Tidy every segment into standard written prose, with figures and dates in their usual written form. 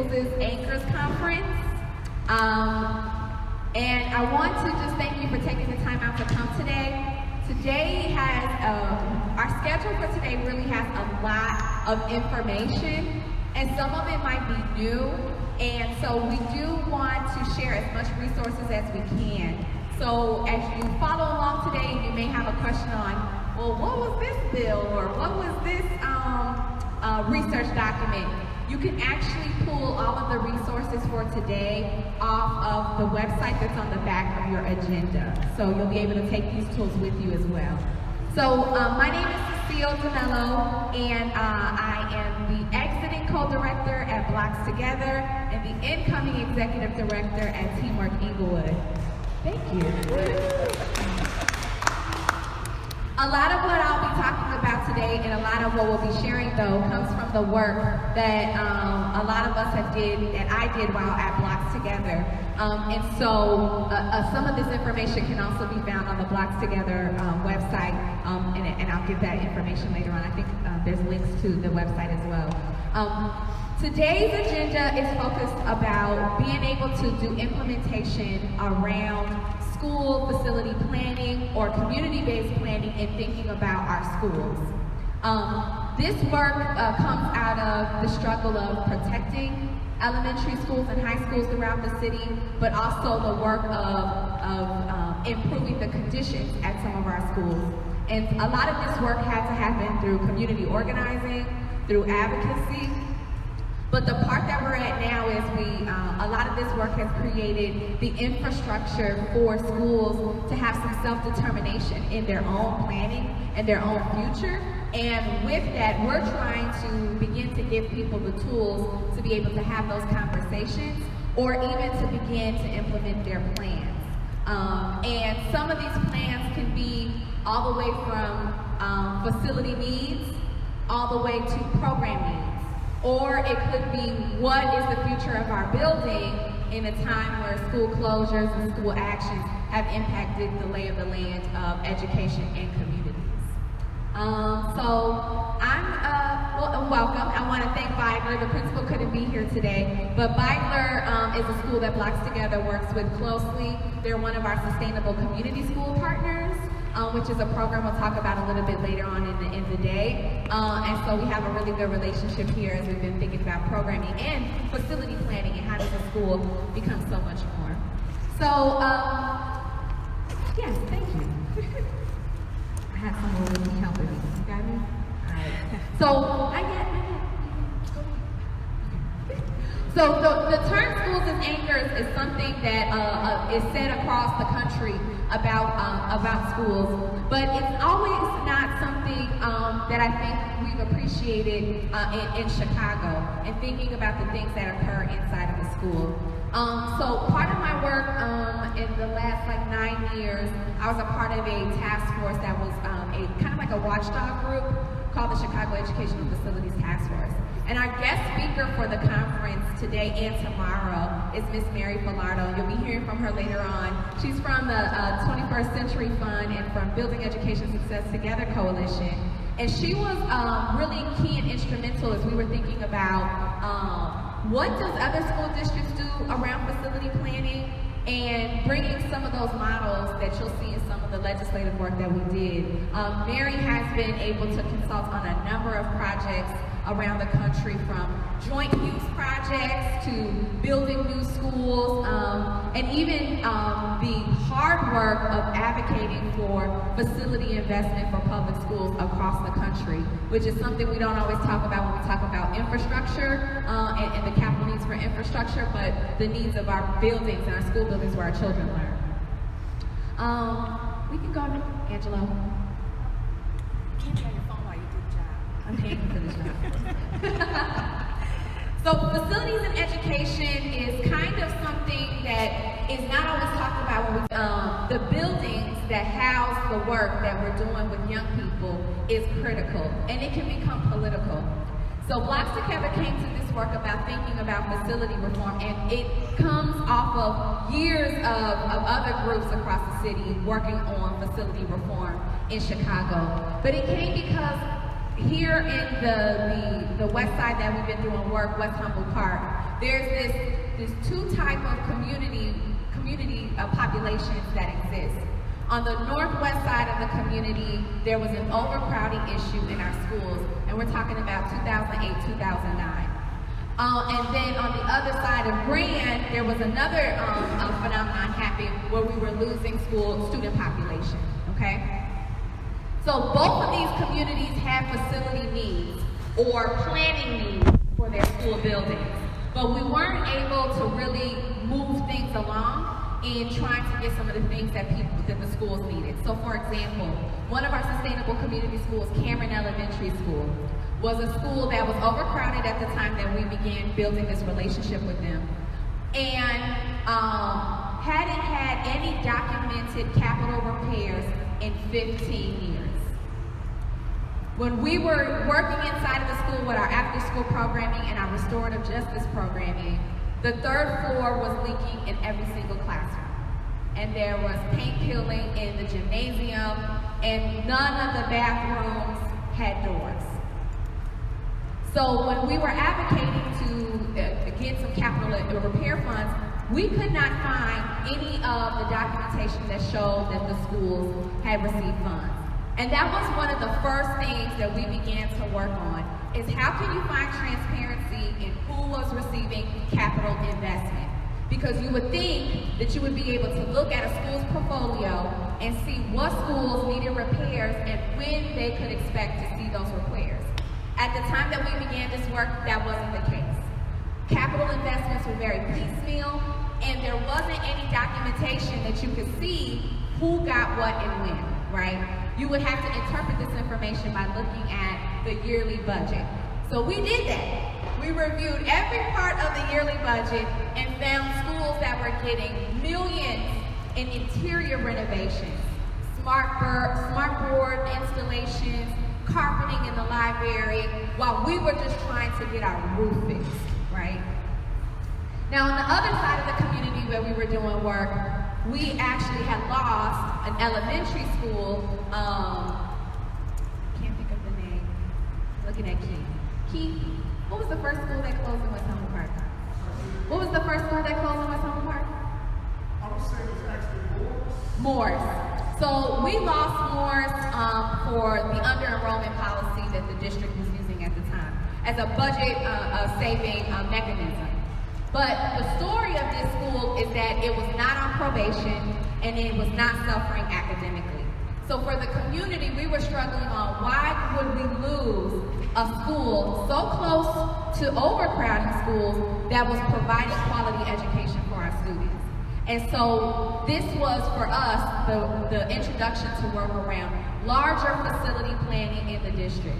Schools' Anchors Conference. And I want to just thank you for taking the time out to come today. Today has, our schedule for today really has a lot of information, and some of it might be new, and so we do want to share as much resources as we can. So as you follow along today, you may have a question on, well, what was this bill, or what was this research document? You can actually pull all of the resources for today off of the website that's on the back of your agenda. So you'll be able to take these tools with you as well. So my name is Cecile DeMello, and I am the exiting co-director at Blocks Together and the incoming executive director at Teamwork Inglewood. Thank you. A lot of what I'll be talking about today, and a lot of what we'll be sharing, though, comes from the work that a lot of us that I did while at Blocks Together. And so some of this information can also be found on the Blocks Together website, and I'll give that information later on. I think there's links to the website as well. Today's agenda is focused about being able to do implementation around school facility planning or community-based planning and thinking about our schools. This work comes out of the struggle of protecting elementary schools and high schools throughout the city, but also the work of improving the conditions at some of our schools. And a lot of this work had to happen through community organizing, through advocacy. But the part that we're at now is a lot of this work has created the infrastructure for schools to have some self-determination in their own planning and their own future. And with that, we're trying to begin to give people the tools to be able to have those conversations, or even to begin to implement their plans. And some of these plans can be all the way from facility needs, all the way to program needs. Or it could be, what is the future of our building in a time where school closures and school actions have impacted the lay of the land of education and communities. Welcome. I want to thank Beigler. The principal couldn't be here today, but Beigler is a school that Blocks Together works with closely. They're one of our sustainable community school partners, which is a program we'll talk about a little bit later on in the day. And so we have a really good relationship here as we've been thinking about programming and facility planning and how does a school become so much more. So, yes, thank you. I had someone with me helping me. You got me? All right. So the term schools as anchors is something that is said across the country about schools, but it's always not something that I think we've appreciated in Chicago, and thinking about the things that occur inside of a school. So part of my work in the last 9 years, I was a part of a task force that was a kind of like a watchdog group called the Chicago Educational Facilities Task Force. And our guest speaker for the conference today and tomorrow is Miss Mary Filardo. You'll be hearing from her later on. She's from the 21st Century Fund and from Building Education Success Together Coalition. And she was really key and instrumental as we were thinking about what does other school districts do around facility planning, and bringing some of those models that you'll see in some of the legislative work that we did. Mary has been able to consult on a number of projects around the country, from joint use projects to building new schools, and even the hard work of advocating for facility investment for public schools across the country, which is something we don't always talk about when we talk about infrastructure and the capital needs for infrastructure, but the needs of our buildings and our school buildings where our children learn. We can go to Angelo. Can't be on your phone while you do the job. I'm paying for this job. So facilities and education is kind of something that is not always talked about when the buildings that house the work that we're doing with young people is critical, and it can become political. So Blocks Together came to this work about thinking about facility reform, and it comes off of years of other groups across the city working on facility reform in Chicago. But it came because here in the west side that we've been doing work, West Humboldt Park, there's this two type of community populations that exist. On the northwest side of the community, there was an overcrowding issue in our schools, and we're talking about 2008, 2009. And then on the other side of Grand, there was another phenomenon happening where we were losing student population, okay? So both of these communities have facility needs or planning needs for their school buildings, but we weren't able to really move things along in trying to get some of the things that the schools needed. So for example, one of our sustainable community schools, Cameron Elementary School, was a school that was overcrowded at the time that we began building this relationship with them. And hadn't had any documented capital repairs in 15 years. When we were working inside of the school with our after-school programming and our restorative justice programming, the third floor was leaking in every single classroom. And there was paint peeling in the gymnasium, and none of the bathrooms had doors. So when we were advocating to get some capital repair funds, we could not find any of the documentation that showed that the schools had received funds. And that was one of the first things that we began to work on, is how can you find transparency in who was receiving capital investment? Because you would think that you would be able to look at a school's portfolio and see what schools needed repairs and when they could expect to see those repairs. At the time that we began this work, that wasn't the case. Capital investments were very piecemeal, and there wasn't any documentation that you could see who got what and when, right? You would have to interpret this information by looking at the yearly budget. So we did that. We reviewed every part of the yearly budget and found schools that were getting millions in interior renovations, smart board installations, carpeting in the library, while we were just trying to get our roof fixed, right? Now on the other side of the community where we were doing work, we actually had lost an elementary school, can't think of the name, looking at Keith. Keith, what was the first school that closed in West Humboldt Park? What was the first school that closed in West Humboldt Park? I would say it was actually Morris. So we lost Morris for the under-enrollment policy that the district was using at the time as a budget saving mechanism. But the story of this school is that it was not on probation and it was not suffering academically. So for the community, we were struggling on why would we lose a school so close to overcrowding schools that was providing quality education for our students. And so this was for us the introduction to work around larger facility planning in the district.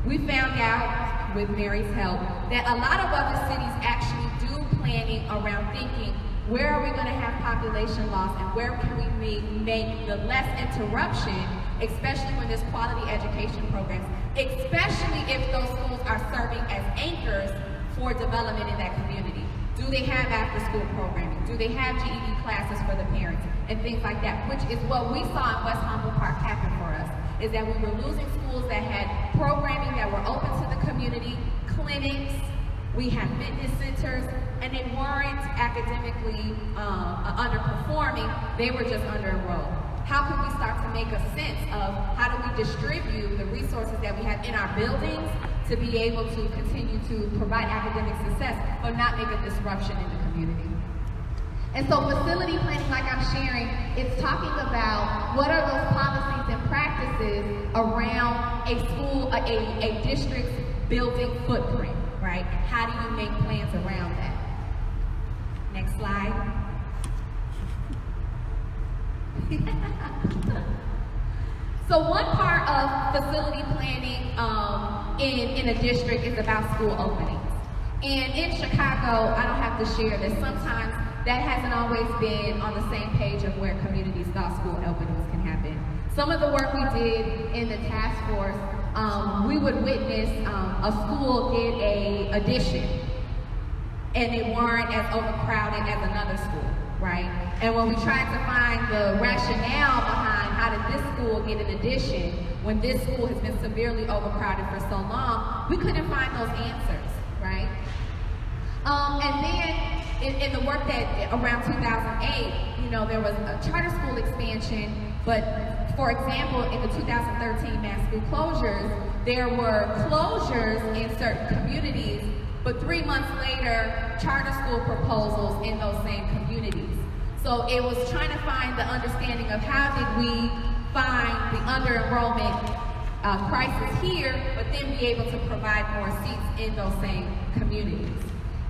We found out, with Mary's help, that a lot of other cities actually do planning around thinking, where are we going to have population loss and where can we make the less interruption, especially when there's quality education programs, especially if those schools are serving as anchors for development in that community. Do they have after-school programming? Do they have GED classes for the parents? And things like that, which is what we saw in West Humboldt Park happen for us, is that we were losing schools that had programming that were open to the community, clinics, we had fitness centers, and they weren't academically underperforming, they were just under-enrolled. How can we start to make a sense of how do we distribute the resources that we have in our buildings to be able to continue to provide academic success, but not make a disruption in the community? And so facility planning, like I'm sharing, it's talking about what are those policies and practices around a school, a district's building footprint, right? How do you make plans around that? Next slide. So one part of facility planning in a district is about school openings. And in Chicago, I don't have to share this, sometimes that hasn't always been on the same page of where communities thought school openings can happen. Some of the work we did in the task force, we would witness a school get an addition and they weren't as overcrowded as another school, right? And when we tried to find the rationale behind how did this school get an addition when this school has been severely overcrowded for so long, we couldn't find those answers, right? And then in the work that around 2008, you know, there was a charter school expansion, but for example, in the 2013 mass school closures, there were closures in certain communities, but 3 months later, charter school proposals in those same communities. So it was trying to find the understanding of how did we find the under-enrollment crisis here, but then be able to provide more seats in those same communities.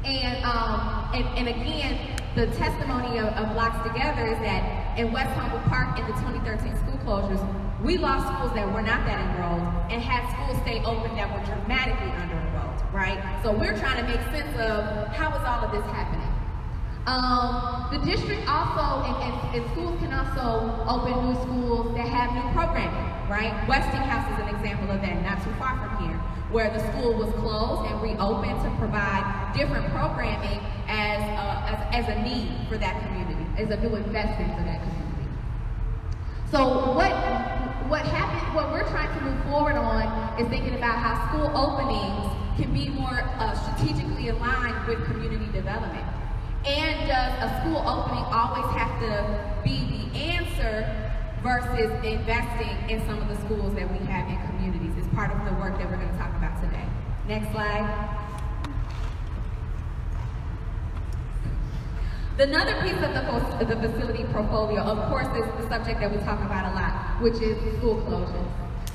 And again, the testimony of Blocks Together is that in West Humboldt Park in the 2013 school closures, we lost schools that were not that enrolled and had schools stay open that were dramatically under-enrolled, right? So we're trying to make sense of how is all of this happening. The district also, and schools can also open new schools that have new programming, right? Westinghouse is an example of that, not too far from here, where the school was closed and reopened to provide different programming as a need for that community, as a new investment for that community. So what happened, what we're trying to move forward on is thinking about how school openings can be more strategically aligned with community development. And does a school opening always have to be the answer versus investing in some of the schools that we have in communities? It's part of the work that we're going to talk about today. Next slide. Another piece of the facility portfolio, of course, is the subject that we talk about a lot, which is school closures.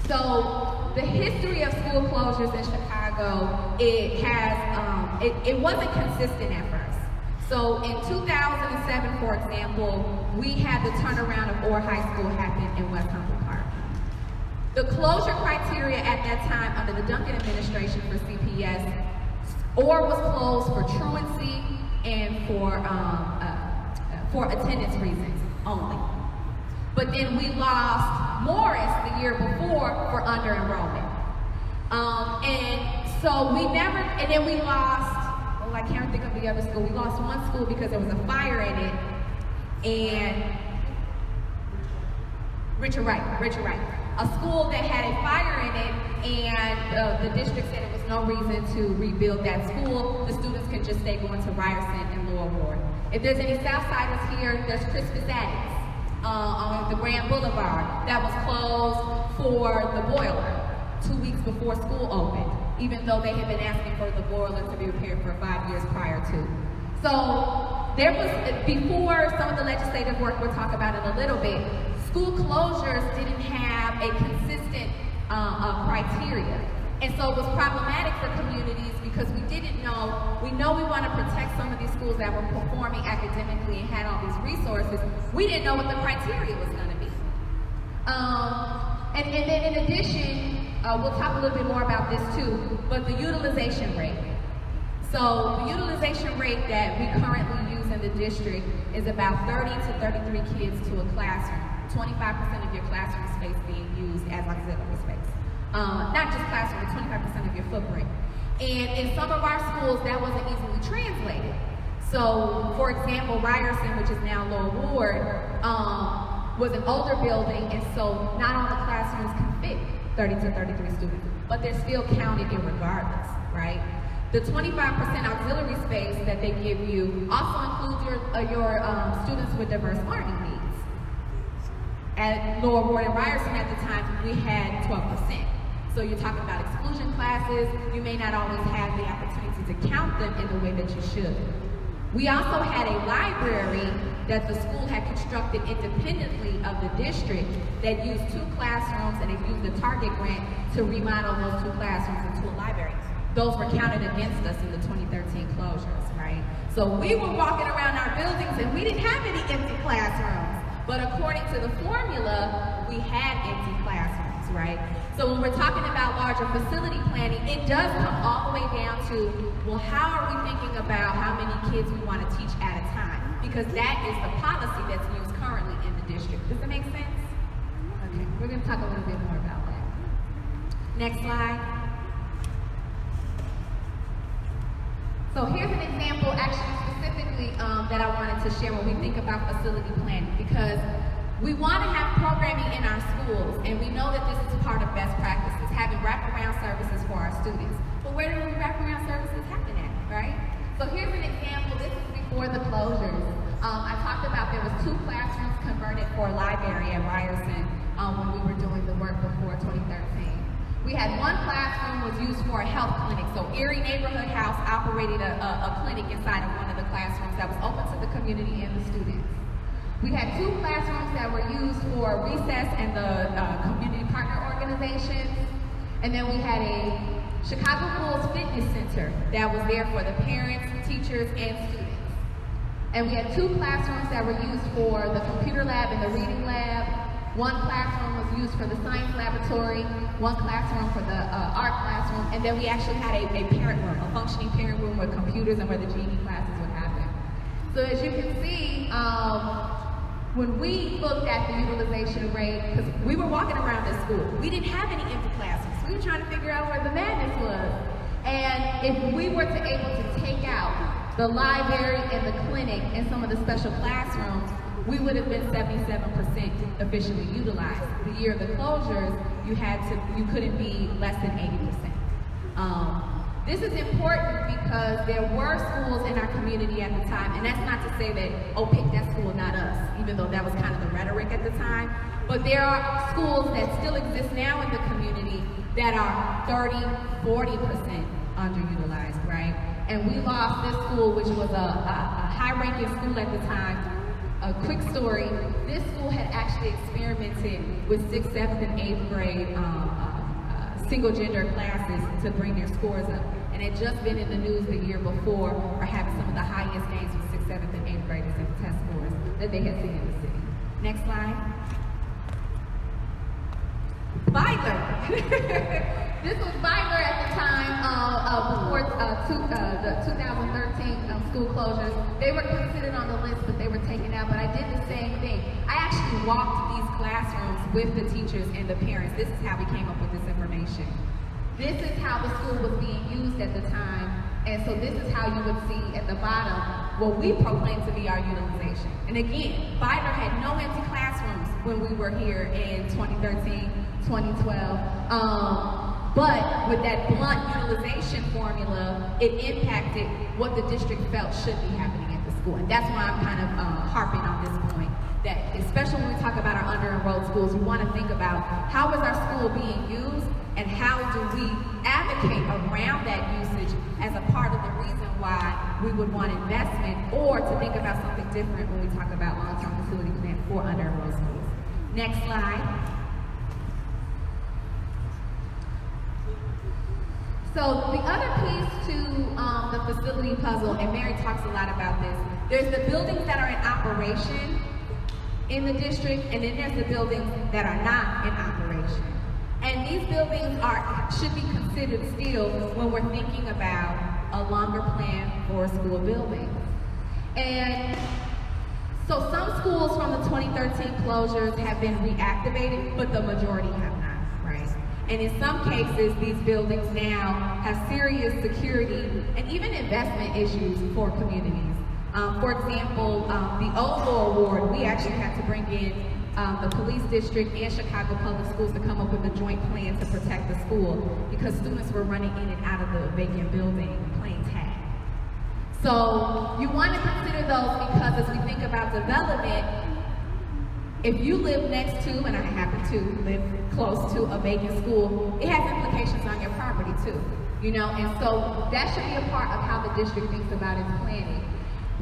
So the history of school closures in Chicago, it wasn't consistent at first. So in 2007, for example, we had the turnaround of Orr High School happen in West Humboldt Park. The closure criteria at that time under the Duncan administration for CPS, Orr was closed for truancy and for attendance reasons only. But then we lost Morris the year before for under-enrollment. And then we lost, I can't think of the other school. We lost one school because there was a fire in it, and Richard Wright, a school that had a fire in it, and the district said it was no reason to rebuild that school. The students can just stay going to Ryerson and Lower Ward. If there's any Southsiders here, there's Crispus Addicts on the Grand Boulevard that was closed for the boiler 2 weeks before school opened, even though they had been asking for the boiler to be repaired for 5 years prior to. So there was, before some of the legislative work we'll talk about in a little bit, school closures didn't have a consistent criteria. And so it was problematic for communities because we didn't know, we want to protect some of these schools that were performing academically and had all these resources. We didn't know what the criteria was going to be. And then in addition, we'll talk a little bit more about this too, but the utilization rate. So the utilization rate that we currently use in the district is about 30 to 33 kids to a classroom. 25% of your classroom space being used as auxiliary space. Not just classroom, but 25% of your footprint. And in some of our schools, that wasn't easily translated. So, for example, Ryerson, which is now Lower Ward, was an older building, and so not all the classrooms can fit 30 to 33 students, but they're still counted irregardless, right? The 25% auxiliary space that they give you also includes your students with diverse learning needs. At Lower Ward and Ryerson at the time, we had 12%. So you're talking about exclusion classes. You may not always have the opportunity to count them in the way that you should. We also had a library that the school had constructed independently of the district that used 2 classrooms, and it used the Target grant to remodel those 2 classrooms into a library. Those were counted against us in the 2013 closures, right? So we were walking around our buildings and we didn't have any empty classrooms. But according to the formula, we had empty classrooms, right? So when we're talking about larger facility planning, it does come all the way down to, well, how are we thinking about how many kids we want to teach at a time? Because that is the policy that's used currently in the district. Does that make sense? Okay, we're going to talk a little bit more about that. Next slide. So here's an example, actually specifically, that I wanted to share when we think about facility planning, because we want to have programming in our schools, and we know that this is part of best practices, having wraparound services for our students. But where do wraparound services happen at, right? So here's an closures. I talked about there was 2 classrooms converted for a library at Ryerson when we were doing the work before 2013. We had 1 classroom was used for a health clinic. So Erie Neighborhood House operated a clinic inside of one of the classrooms that was open to the community and the students. We had 2 classrooms that were used for recess and the community partner organizations. And then we had a Chicago Bulls Fitness Center that was there for the parents, teachers, and students. And we had 2 classrooms that were used for the computer lab and the reading lab. 1 classroom was used for the science laboratory, 1 classroom for the art classroom, and then we actually had a parent room, a functioning parent room with computers and where the GED classes would happen. So as you can see, when we looked at the utilization rate, because we were walking around this school, we didn't have any empty classrooms. We were trying to figure out where the madness was. And if we were able to take out the library and the clinic and some of the special classrooms, we would have been 77% efficiently utilized. The year of the closures, you couldn't be less than 80%. This is important because there were schools in our community at the time, and that's not to say that, oh, pick that school, not us, even though that was kind of the rhetoric at the time. But there are schools that still exist now in the community that are 30, 40% underutilized, right? And we lost this school, which was a high-ranking school at the time. A quick story, this school had actually experimented with 6th, 7th, and 8th grade single-gender classes to bring their scores up. And had just been in the news the year before for having some of the highest gains with 6th, 7th, and 8th graders in the test scores that they had seen in the city. Next slide. Byler. This was Byler at the time before the 2013 school closures. They were considered on the list, but they were taken out. But I did the same thing. I actually walked these classrooms with the teachers and the parents. This is how we came up with this information. This is how the school was being used at the time. And so this is how you would see at the bottom what we proclaim to be our utilization. And again, Byler had no empty classrooms when we were here in 2013, 2012. But with that blunt utilization formula, it impacted what the district felt should be happening at the school. And that's why I'm kind of harping on this point, that especially when we talk about our under-enrolled schools, we want to think about how is our school being used and how do we advocate around that usage as a part of the reason why we would want investment, or to think about something different when we talk about long-term facility plan for under-enrolled schools. Next slide. So the other piece to the facility puzzle, and Mary talks a lot about this, there's the buildings that are in operation in the district, and then there's the buildings that are not in operation. And these buildings should be considered still when we're thinking about a longer plan for school buildings. And so some schools from the 2013 closures have been reactivated, but the majority have not, right? And in some cases, these buildings now have serious security and even investment issues for communities. For example, the Oval Award, we actually had to bring in the police district and Chicago Public Schools to come up with a joint plan to protect the school because students were running in and out of the vacant building playing tag. So you want to consider those because as we think about development, if you live next to, and I happen to live close to a vacant school, it has implications on your property too, you know, and so that should be a part of how the district thinks about its planning.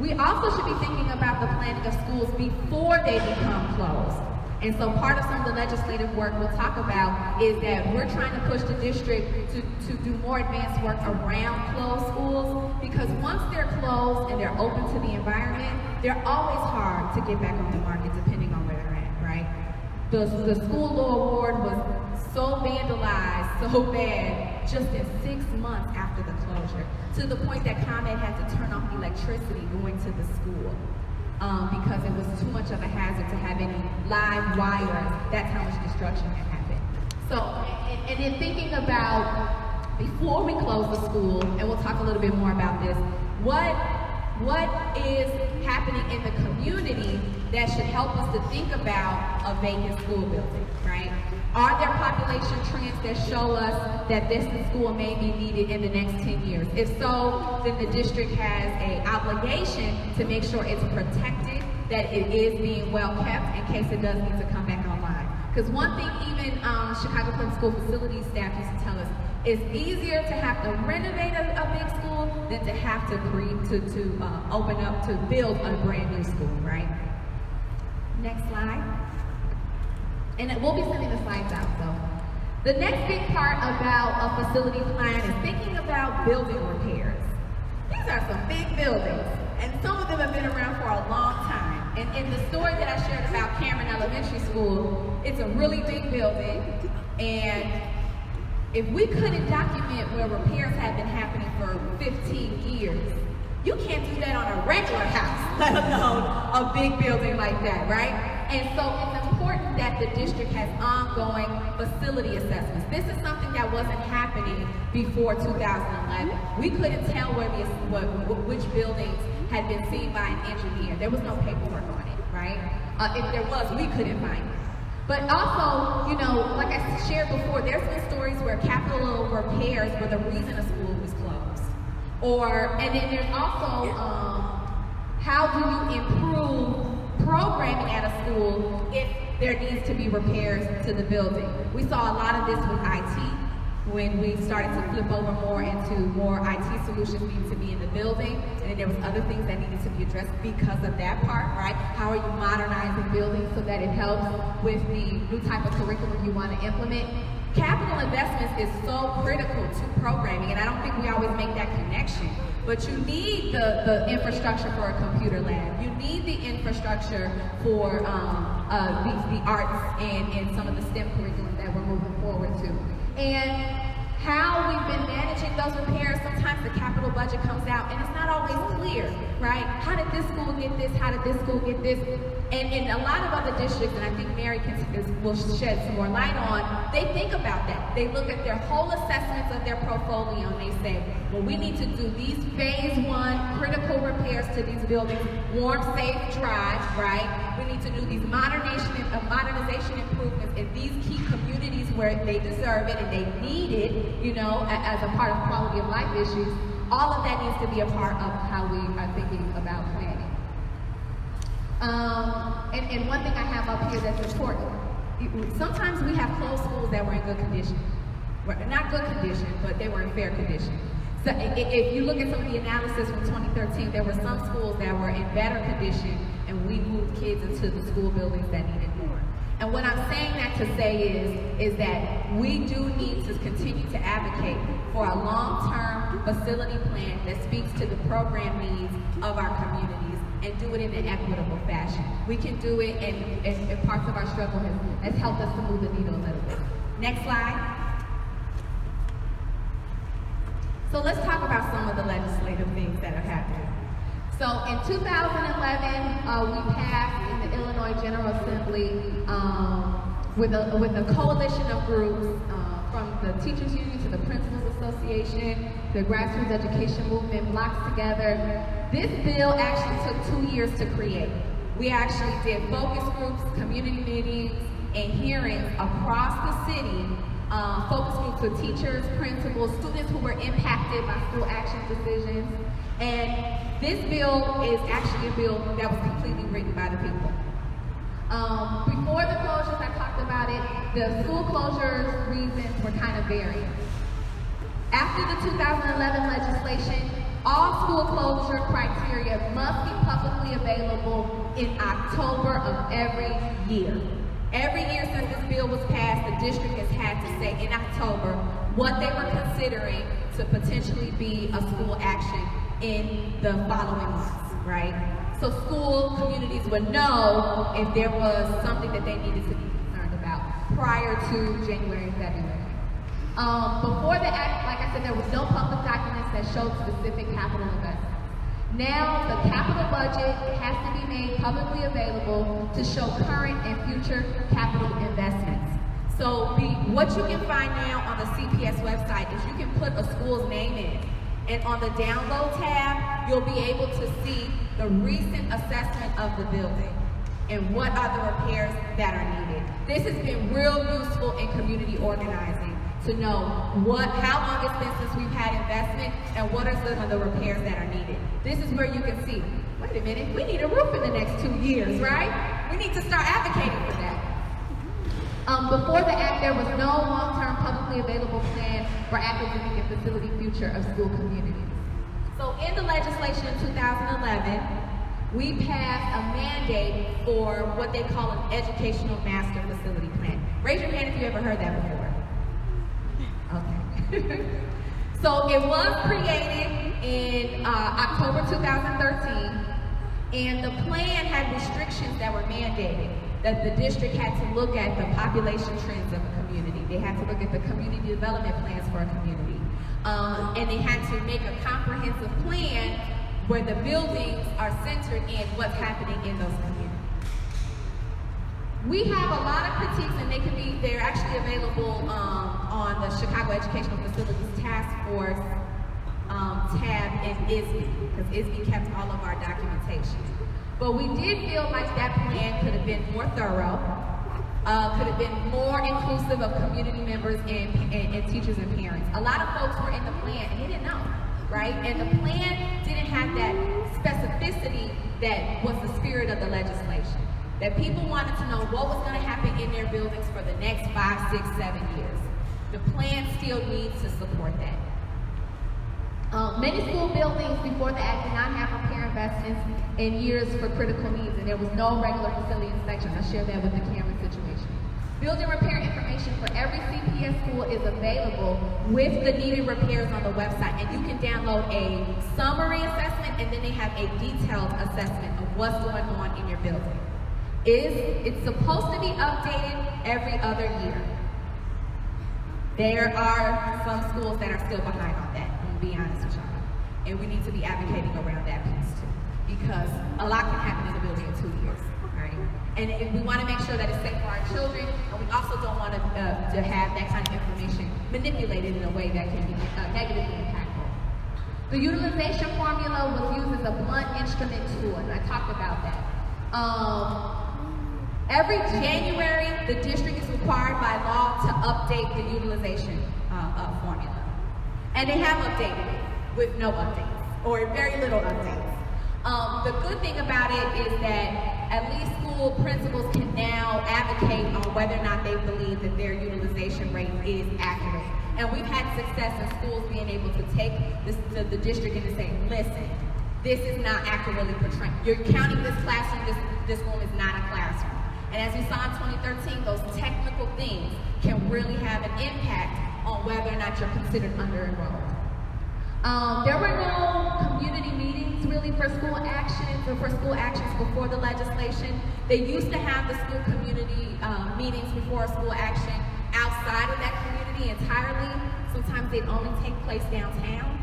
We also should be thinking about the planning of schools before they become closed. And so part of some of the legislative work we'll talk about is that we're trying to push the district to do more advanced work around closed schools, because once they're closed and they're open to the environment, they're always hard to get back on the market depending on where they're at, right? The school law award was so vandalized, so bad, just in 6 months after the closure, to the point that ComEd had to turn off electricity going to the school because it was too much of a hazard to have any live wires. That's how much destruction had happened. So, and in thinking about before we close the school, and we'll talk a little bit more about this, what what is happening in the community that should help us to think about a vacant school building, right? Are there population trends that show us that this school may be needed in the next 10 years? If so, then the district has an obligation to make sure it's protected, that it is being well kept in case it does need to come back online. Because one thing even Chicago Public School facilities staff used to tell us, it's easier to have to renovate a big school than to have to open up, to build a brand new school, right? Next slide. And we'll be sending the slides out, so. The next big part about a facility plan is thinking about building repairs. These are some big buildings, and some of them have been around for a long time. And in the story that I shared about Cameron Elementary School, it's a really big building, and if we couldn't document where repairs have been happening for 15 years, you can't do that on a regular house, let alone a big building like that, right? And so it's important that the district has ongoing facility assessments. This is something that wasn't happening before 2011. We couldn't tell which buildings had been seen by an engineer. There was no paperwork on it, right? If there was, we couldn't find it. But also, you know, like I shared before, there's been stories where capital repairs were the reason a school was closed. And then there's also, how do you improve programming at a school if there needs to be repairs to the building? We saw a lot of this with IT, when we started to flip over more into more IT solutions needed to be in the building, and then there was other things that needed to be addressed because of that part, right? How are you modernizing buildings so that it helps with the new type of curriculum you want to implement? Capital investments is so critical to programming, and I don't think we always make that connection. But you need the infrastructure for a computer lab. You need the infrastructure for the arts and some of the STEM curriculum that we're moving forward to. And how we've been managing those repairs, sometimes the capital budget comes out and it's not always clear, right? How did this school get this? How did this school get this? And in a lot of other districts, and I think Mary will shed some more light on, they think about that. They look at their whole assessments of their portfolio and they say, well, we need to do these phase 1 critical repairs to these buildings, warm, safe, dry, right? We need to do these modernization improvements in these key communities where they deserve it and they need it, you know, as a part of quality of life issues. All of that needs to be a part of how we are thinking about planning. And one thing I have up here that's important, sometimes we have closed schools that were in good condition. Not good condition, but they were in fair condition. So if you look at some of the analysis from 2013, there were some schools that were in better condition, and we moved kids into the school buildings that needed more. And what I'm saying that to say is that we do need to continue to advocate for a long-term facility plan that speaks to the program needs of our communities and do it in an equitable fashion. We can do it, and parts of our struggle has helped us to move the needle a little bit. Next slide. So let's talk about some of the legislative things that are happening. So in 2011, we passed in the Illinois General Assembly with a coalition of groups from the Teachers Union to the Principals Association, the Grassroots Education Movement, Blocks Together. This bill actually took 2 years to create. We actually did focus groups, community meetings, and hearings across the city. Focus groups with teachers, principals, students who were impacted by school action decisions. And this bill is actually a bill that was completely written by the people. Before the closures, I talked about it, the school closures reasons were kind of varying. After the 2011 legislation, all school closure criteria must be publicly available in October of every year. Every year since this bill was passed, the district has had to say in October what they were considering to potentially be a school action in the following months, right? So school communities would know if there was something that they needed to be concerned about prior to January and February. Before the act, like I said, there was no public documents that showed specific capital investments. Now, the capital budget has to be made publicly available to show current and future capital investments. So what you can find now on the CPS website is you can put a school's name in, And on the download tab, you'll be able to see the recent assessment of the building and what are the repairs that are needed. This has been real useful in community organizing to know how long it's been since we've had investment and what are some of the repairs that are needed. This is where you can see, wait a minute, we need a roof in the next 2 years, right? We need to start advocating for that. Before the act, there was no long-term publicly available plan for academic and facility future of school communities. So in the legislation in 2011, we passed a mandate for what they call an educational master facility plan. Raise your hand if you ever heard that before. Okay. So it was created in October 2013, and the plan had restrictions that were mandated, that the district had to look at the population trends of a community. They had to look at the community development plans for a community. And they had to make a comprehensive plan where the buildings are centered in what's happening in those communities. We have a lot of critiques, and they're actually available on the Chicago Educational Facilities Task Force tab in ISB, because ISB kept all of our documentation. But we did feel like that plan could have been more thorough, could have been more inclusive of community members and teachers and parents. A lot of folks were in the plan and they didn't know, right? And the plan didn't have that specificity that was the spirit of the legislation. That people wanted to know what was going to happen in their buildings for the next 5, 6, 7 years. The plan still needs to support that. Many school buildings before the act did not have repair investments in years for critical needs, and there was no regular facility inspection. I'll share that with the camera situation. Building repair information for every CPS school is available with the needed repairs on the website, and you can download a summary assessment, and then they have a detailed assessment of what's going on in your building. It's supposed to be updated every other year. There are some schools that are still behind on that, I'm gonna be honest with y'all. And we need to be advocating around that piece too, because a lot can happen in the building in 2 years, right? And we wanna make sure that it's safe for our children, and we also don't want to have that kind of information manipulated in a way that can be negatively impactful. The utilization formula was used as a blunt instrument tool, and I talked about that. Every January, the district is required by law to update the utilization formula. And they have updated it with no updates, or very little updates. The good thing about it is that at least school principals can now advocate on whether or not they believe that their utilization rate is accurate. And we've had success in schools being able to take this to the district and to say, listen, this is not accurately portraying. You're counting this classroom, this room is not a classroom. And as we saw in 2013, those technical things can really have an impact on whether or not you're considered under-enrolled. There were no community meetings really for school actions or for school actions before the legislation. They used to have the school community meetings before a school action outside of that community entirely. Sometimes they'd only take place downtown,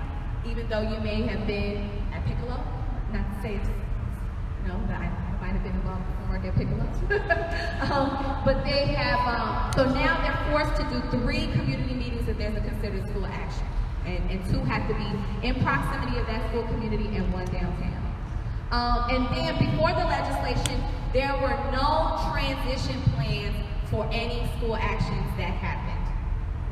even though you may have been at Piccolo. Not to say it's, that I might have been involved with some work at Piccolo. But they have, so now they're forced to do 3 community meetings if there's a considered school action. And 2 have to be in proximity of that school community and 1 downtown. And then before the legislation, there were no transition plans for any school actions that happened.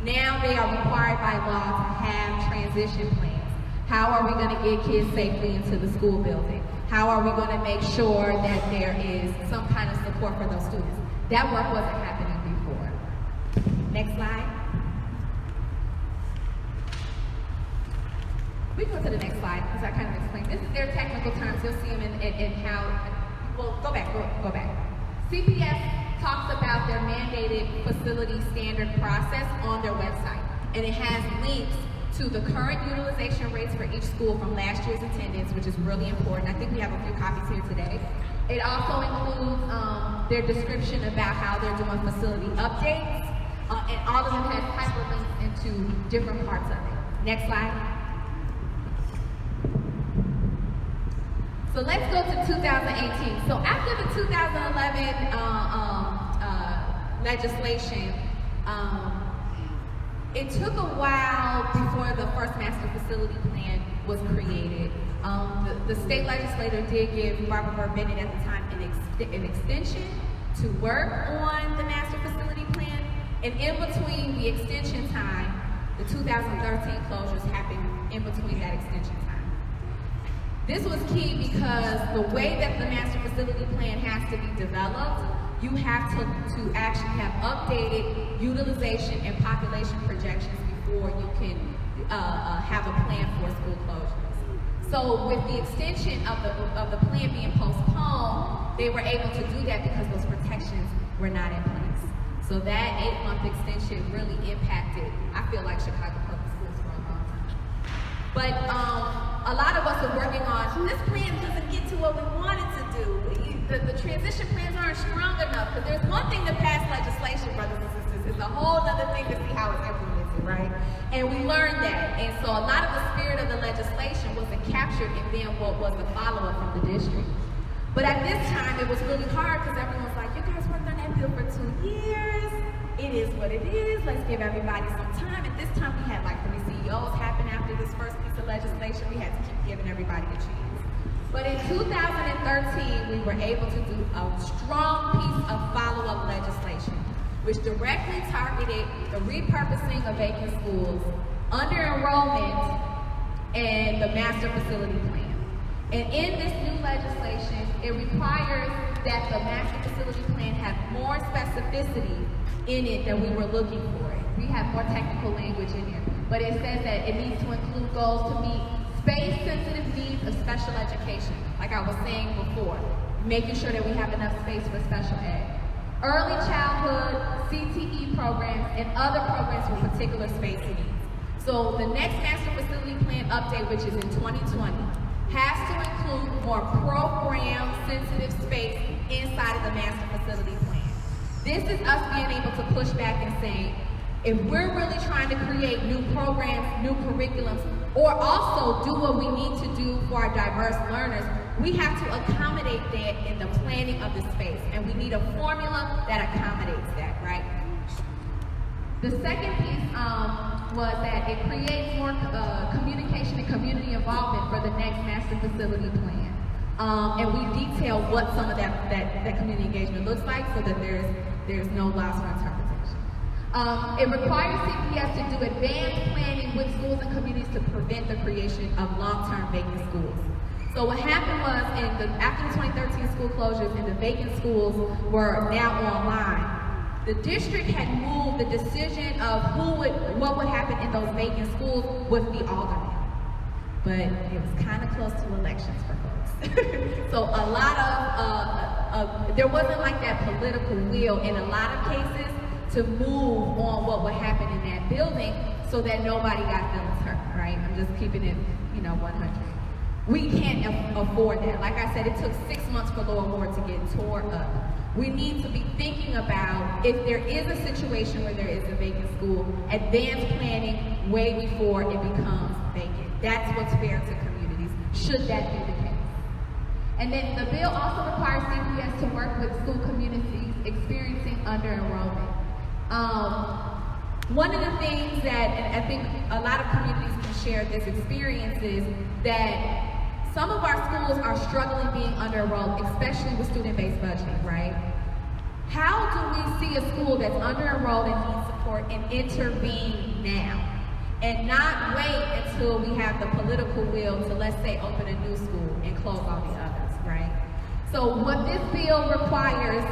Now they are required by law to have transition plans. How are we going to get kids safely into the school building? How are we going to make sure that there is some kind of support for those students? That work wasn't happening before. Next slide. We can go to the next slide because I kind of explained. This is their technical terms. You'll see them in how, well, go back. CPS talks about their mandated facility standard process on their website. And it has links to the current utilization rates for each school from last year's attendance, which is really important. I think we have a few copies here today. It also includes their description about how they're doing facility updates, and all of them has hyperlinks into different parts of it. Next slide. So let's go to 2018. So after the 2011 legislation, It took a while before the first master facility plan was created. The state legislature did give Barbara Burr Bennett at the time an extension to work on the master facility plan, and in between the extension time, the 2013 closures happened in between that extension time. This was key because the way that the master facility plan has to be developed, you have to actually have updated utilization and population projections before you can have a plan for school closures. So with the extension of the plan being postponed, they were able to do that because those protections were not in place. So that 8-month extension really impacted, I feel like, Chicago public schools for a long time. But a lot of us are working on, this plan doesn't get to what we wanted to do. The transition plans aren't strong enough, because there's one thing to pass legislation, brothers and sisters. It's a whole other thing to see how it's implemented, right? And we learned that. And so a lot of the spirit of the legislation wasn't captured in then what was the follow-up from the district. But at this time, it was really hard because everyone was like, you guys worked on that bill for 2 years. It is what it is. Let's give everybody some time. At this time, we had like 3 CEOs happen after this first piece of legislation. We had to keep giving everybody a chance. But in 2013, we were able to do a strong piece of follow-up legislation, which directly targeted the repurposing of vacant schools, under-enrollment, and the master facility plan. And in this new legislation, it requires that the master facility plan have more specificity in it than we were looking for. We have more technical language in here, but it says that it needs to include goals to meet space-sensitive needs of special education, like I was saying before, making sure that we have enough space for special ed. Early childhood, CTE programs, and other programs with particular space needs. So the next master facility plan update, which is in 2020, has to include more program-sensitive space inside of the master facility plan. This is us being able to push back and saying, if we're really trying to create new programs, new curriculums, or also do what we need to do for our diverse learners, we have to accommodate that in the planning of the space, and we need a formula that accommodates that, right? The second piece was that it creates more communication and community involvement for the next master facility plan. And we detail what some of that community engagement looks like so that there's no loss for interpretation. It requires CPS to do advanced planning with schools and communities to prevent the creation of long-term vacant schools. So what happened was, after the 2013 school closures and the vacant schools were now online, the district had moved the decision of what would happen in those vacant schools with the alderman. But it was kind of close to elections for folks. So a lot of, there wasn't like that political will in a lot of cases to move on what would happen in that building so that nobody got feelings hurt, right? I'm just keeping it, 100. We can't afford that. Like I said, it took 6 months for Lower Ward to get tore up. We need to be thinking about, if there is a situation where there is a vacant school, advanced planning way before it becomes vacant. That's what's fair to communities, should that be the case. And then the bill also requires CPS to work with school communities experiencing under-enrollment. One of the things that, and I think a lot of communities can share this experience, is that some of our schools are struggling being under-enrolled, especially with student-based budgeting, right? How do we see a school that's under-enrolled and needs support and intervene now? And not wait until we have the political will to, let's say, open a new school and close all the others, right? So what this bill requires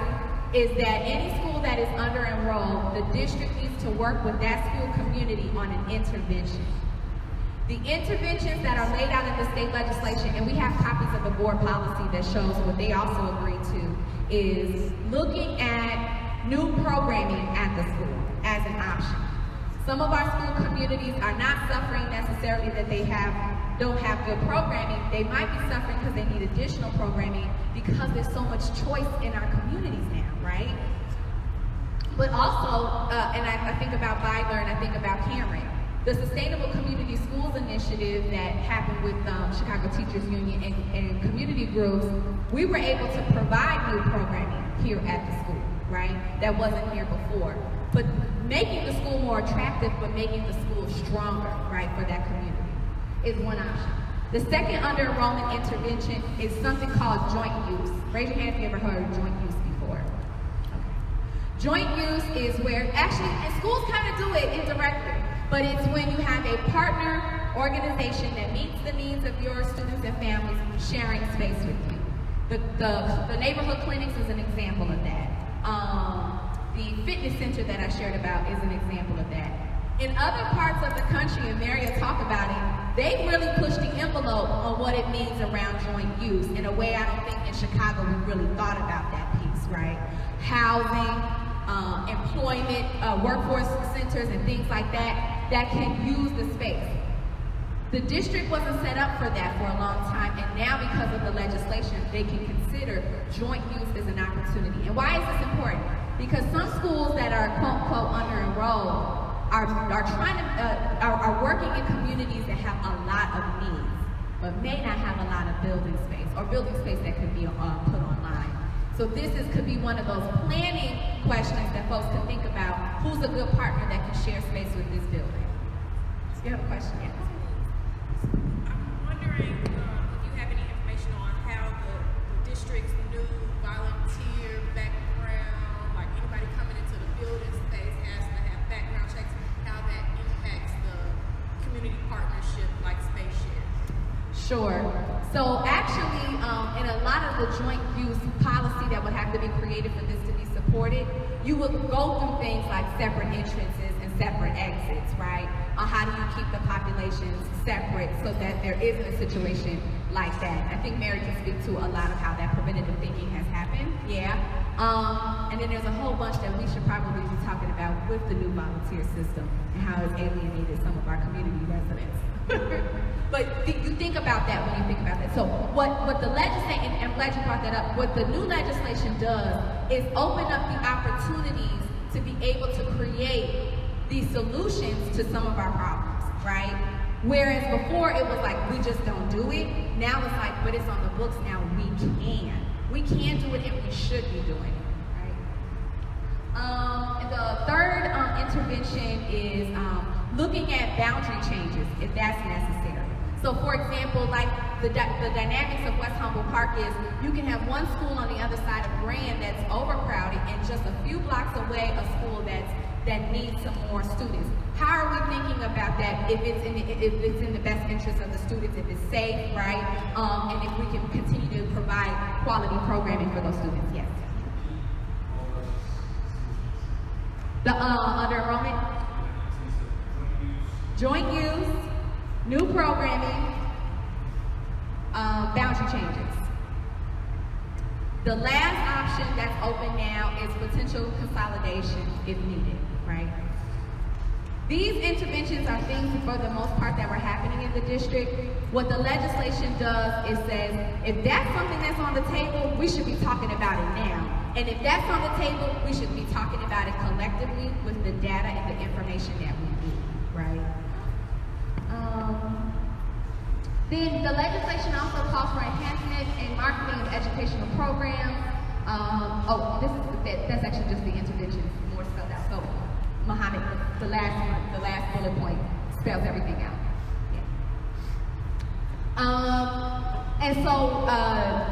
is that any school that is under-enrolled, the district needs to work with that school community on an intervention. The interventions that are laid out in the state legislation, and we have copies of the board policy that shows what they also agreed to, is looking at new programming at the school as an option. Some of our school communities are not suffering necessarily that they don't have good programming. They might be suffering because they need additional programming because there's so much choice in our communities now, right? But also, and I think about Bidler and I think about Cameron, the Sustainable Community Schools Initiative that happened with Chicago Teachers Union and community groups, we were able to provide new programming here at the school, right? That wasn't here before. but making the school more attractive, but making the school stronger, right, for that community is one option. The second under enrollment intervention is something called joint use. Raise your hand if you ever heard of joint use before. Okay. Joint use is where, actually, and schools kind of do it indirectly, but it's when you have a partner organization that meets the needs of your students and families sharing space with you. The neighborhood clinics is an example of that. The fitness center that I shared about is an example of that. In other parts of the country, and Mary will talk about it, they really push the envelope on what it means around joint use in a way I don't think in Chicago we really thought about that piece, right? Housing, employment, workforce centers and things like that can use the space. The district wasn't set up for that for a long time, and now because of the legislation, they can consider joint use as an opportunity. And why is this important? Because some schools that are quote-unquote under-enrolled are working in communities that have a lot of needs, but may not have a lot of building space, or building space that could be put online. So this could be one of those planning questions that folks can think about. Who's a good partner that can share space with this building? You have a question? Yes. I'm wondering if you have any information on how the district's new volunteer background, like anybody coming into the building space has to have background checks, how that impacts the community partnership like space share. Sure. So actually, in a lot of the joint use policy that would have to be created for this to be supported, you would go through things like separate entrances and separate exits, right? On how do you keep the populations separate so that there isn't a situation like that. I think Mary can speak to a lot of how that preventative thinking has happened, yeah. And then there's a whole bunch that we should probably be talking about with the new volunteer system and how it's alienated some of our community residents. But you think about that when you think about that. So what the legislation, and I'm glad you brought that up, what the new legislation does is open up the opportunities to be able to create these solutions to some of our problems, right? Whereas before it was like, we just don't do it. Now it's like, but it's on the books now, we can. We can do it and we should be doing it, right? The third intervention is looking at boundary changes if that's necessary. So for example, like the dynamics of West Humboldt Park is you can have one school on the other side of Grand that's overcrowded and just a few blocks away a school that needs some more students. How are we thinking about that if it's in the best interest of the students, if it's safe, right? And if we can continue to provide quality programming for those students, yes. The under enrollment, joint use, new programming, boundary changes. The last option that's open now is potential consolidation if needed, right? These interventions are things for the most part that were happening in the district. What the legislation does is says, if that's something that's on the table, we should be talking about it now. And if that's on the table, we should be talking about it collectively with the data and the information that we need, right? Then the legislation also calls for enhancement and marketing of educational programs. That's actually just the intervention more spelled out. So, Mohammed, the last bullet point spells everything out. Yeah. And so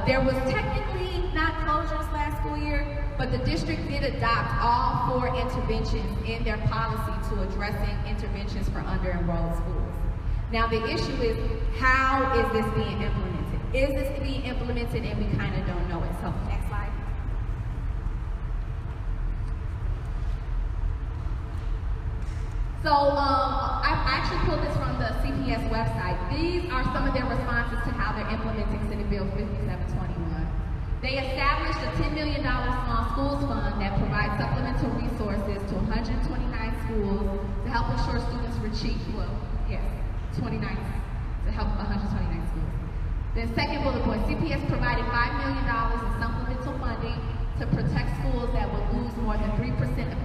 there was technically not closures last school year, but the district did adopt all 4 interventions in their policy to addressing interventions for under-enrolled schools. Now the issue is, how is this being implemented? Is this being implemented and we kind of don't know it? So next slide. So I actually pulled this from the CPS website. These are some of their responses to how they're implementing Senate Bill 5721. They established a $10 million small schools fund that provides supplemental resources to 129 schools to help ensure students achieve, 29 to help 129 schools. Then second bullet point, CPS provided $5 million in supplemental funding to protect schools that would lose more than 3% of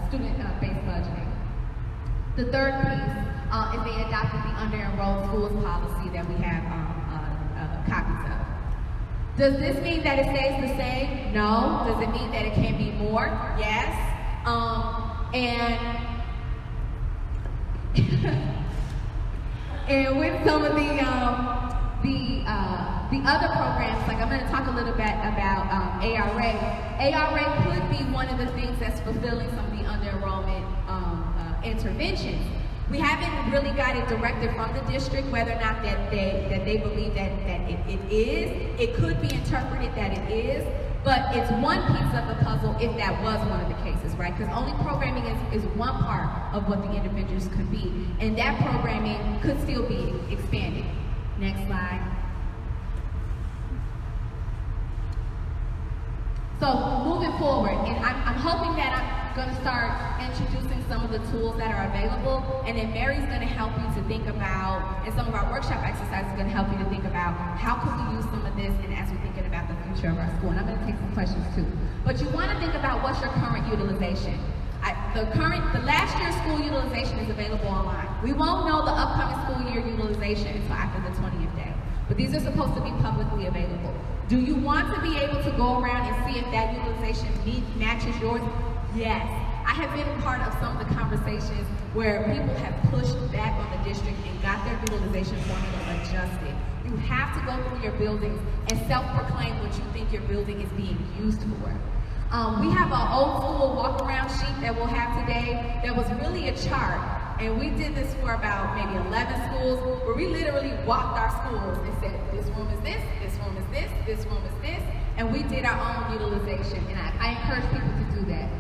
student-based budgeting. The third piece is they adopted the under-enrolled schools policy that we have copies of. Does this mean that it stays the same? No. Does it mean that it can be more? Yes. And with some of the other programs, like I'm going to talk a little bit about ARA. ARA could be one of the things that's fulfilling some of the under-enrollment interventions. We haven't really got it directed from the district whether or not that they believe that it is. It could be interpreted that it is, but it's one piece of the puzzle if that was one of the cases, right? Because only programming is one part of what the individuals could be, and that programming could still be expanded. Next slide. So moving forward, and I'm hoping that I'm going to start introducing some of the tools that are available, and then Mary's going to help you to think about, and some of our workshop exercises are going to help you to think about how can we use some of this, and as we're thinking about the future of our school. And I'm going to take some questions too. But you want to think about what's your current utilization. The last year's school utilization is available online. We won't know the upcoming school year utilization until after the 20th day. But these are supposed to be publicly available. Do you want to be able to go around and see if that utilization matches yours? Yes. I have been a part of some of the conversations where people have pushed back on the district and got their utilization formula adjusted. You have to go through your buildings and self-proclaim what you think your building is being used for. We have an old school walk-around sheet that we'll have today that was really a chart. And we did this for about maybe 11 schools, where we literally walked our schools and said, this room is this room is this room is this, and we did our own utilization. And I encourage people to do that.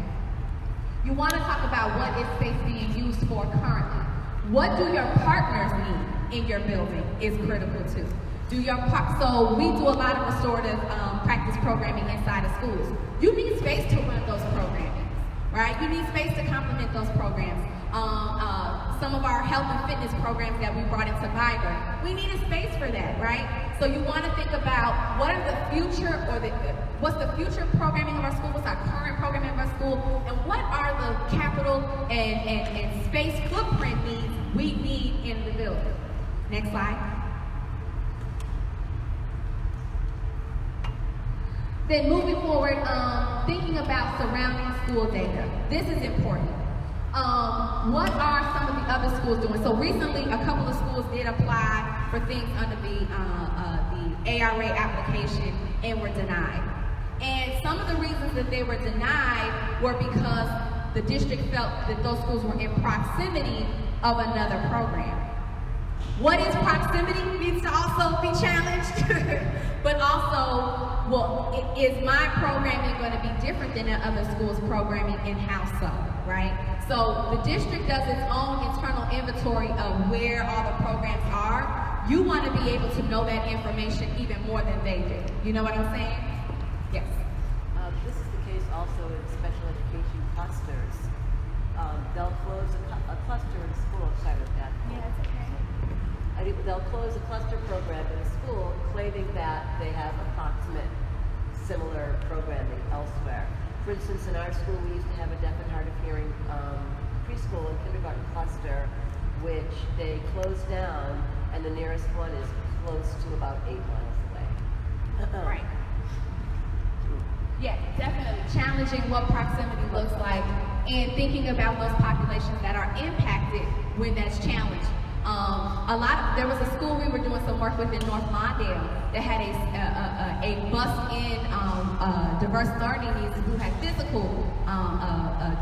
You want to talk about what is space being used for currently. What do your partners need in your building is critical too. So we do a lot of restorative practice programming inside of schools. You need space to run those programming, right? You need space to complement those programs. Some of our health and fitness programs that we brought into Vibrant, we need a space for that, right? So you want to think about what are the future, what's the future programming of our school, what's our current programming of our school, and what are the capital and space footprint needs we need in the building. Next slide. Then moving forward, thinking about surrounding school data. This is important. What are some of the other schools doing? So recently, a couple of schools did apply for things under the ARA application and were denied. And some of the reasons that they were denied were because the district felt that those schools were in proximity of another program. What is proximity needs to also be challenged, but also, well, is my programming going to be different than the other school's programming in-house, right? So the district does its own internal inventory of where all the programs are. You want to be able to know that information even more than they do. You know what I'm saying? Yes. This is the case also in special education clusters. They'll close a cluster in a school. Sorry about that. Yeah, that's okay. They'll close a cluster program in a school claiming that they have approximate similar programming elsewhere. For instance, in our school, we used to have a deaf and hard of hearing preschool and kindergarten cluster, which they closed down, and the nearest one is close to about 8 miles away. Right. Yeah, definitely challenging what proximity looks like and thinking about those populations that are impacted when that's challenged. There was a school we were doing some work with in North Lawndale that had a bus-in diverse learning needs who had physical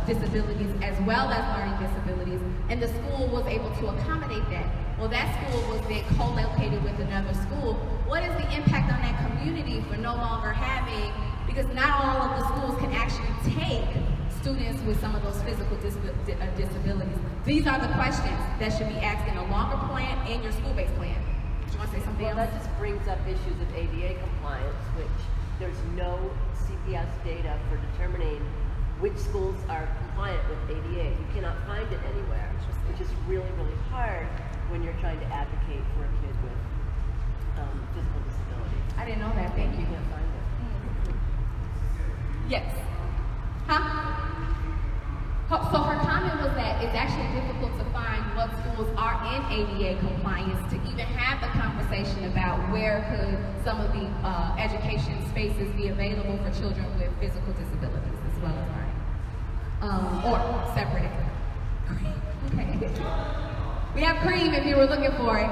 disabilities as well as learning disabilities, and the school was able to accommodate that. Well, that school was then co-located with another school. What is the impact on that community for no longer having, because not all of the schools can actually take students with some of those physical disabilities. These are the questions that should be asked in a longer plan and your school-based plan. Do you want to say something else? Well, that just brings up issues of ADA compliance, which there's no CPS data for determining which schools are compliant with ADA. You cannot find it anywhere, which is really, really hard when you're trying to advocate for a kid with physical disability. I didn't know that. Thank you. You can't find it. Yes. Huh? So her comment was that it's actually difficult to find what schools are in ADA compliance to even have the conversation about where could some of the education spaces be available for children with physical disabilities as well as learning. or separate. Cream, okay. We have cream if you were looking for it.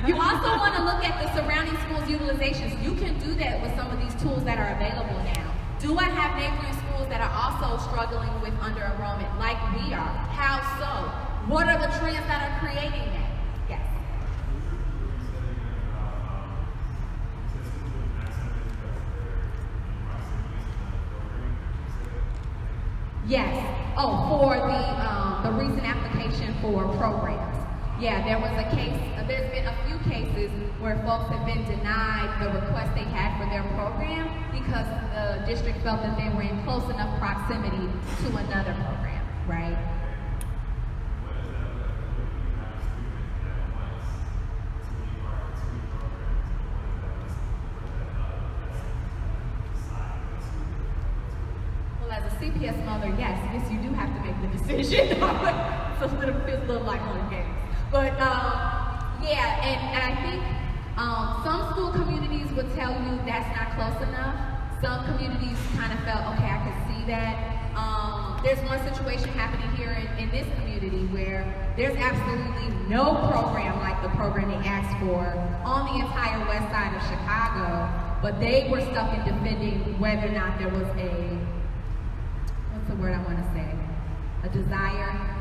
You also want to look at the surrounding schools' utilizations. You can do that with some of these tools that are available now. Do I have neighboring schools that are also struggling with under-enrollment like we are? How so? What are the trends that are creating that? Yes. Yes. Oh, for the recent application for programs. Yeah, there was a case, there's been a few cases where folks have been denied the request they had for their program because the district felt that they were in close enough proximity to another program, right? Well, as a CPS mother, yes, you do have to make the decision. Feels a little like on games. But yeah, and I think some school communities would tell you that's not close enough. Some communities kind of felt, okay, I could see that. There's one situation happening here in this community where there's absolutely no program like the program they asked for on the entire west side of Chicago, but they were stuck in defending whether or not there was what's the word I want to say? A desire?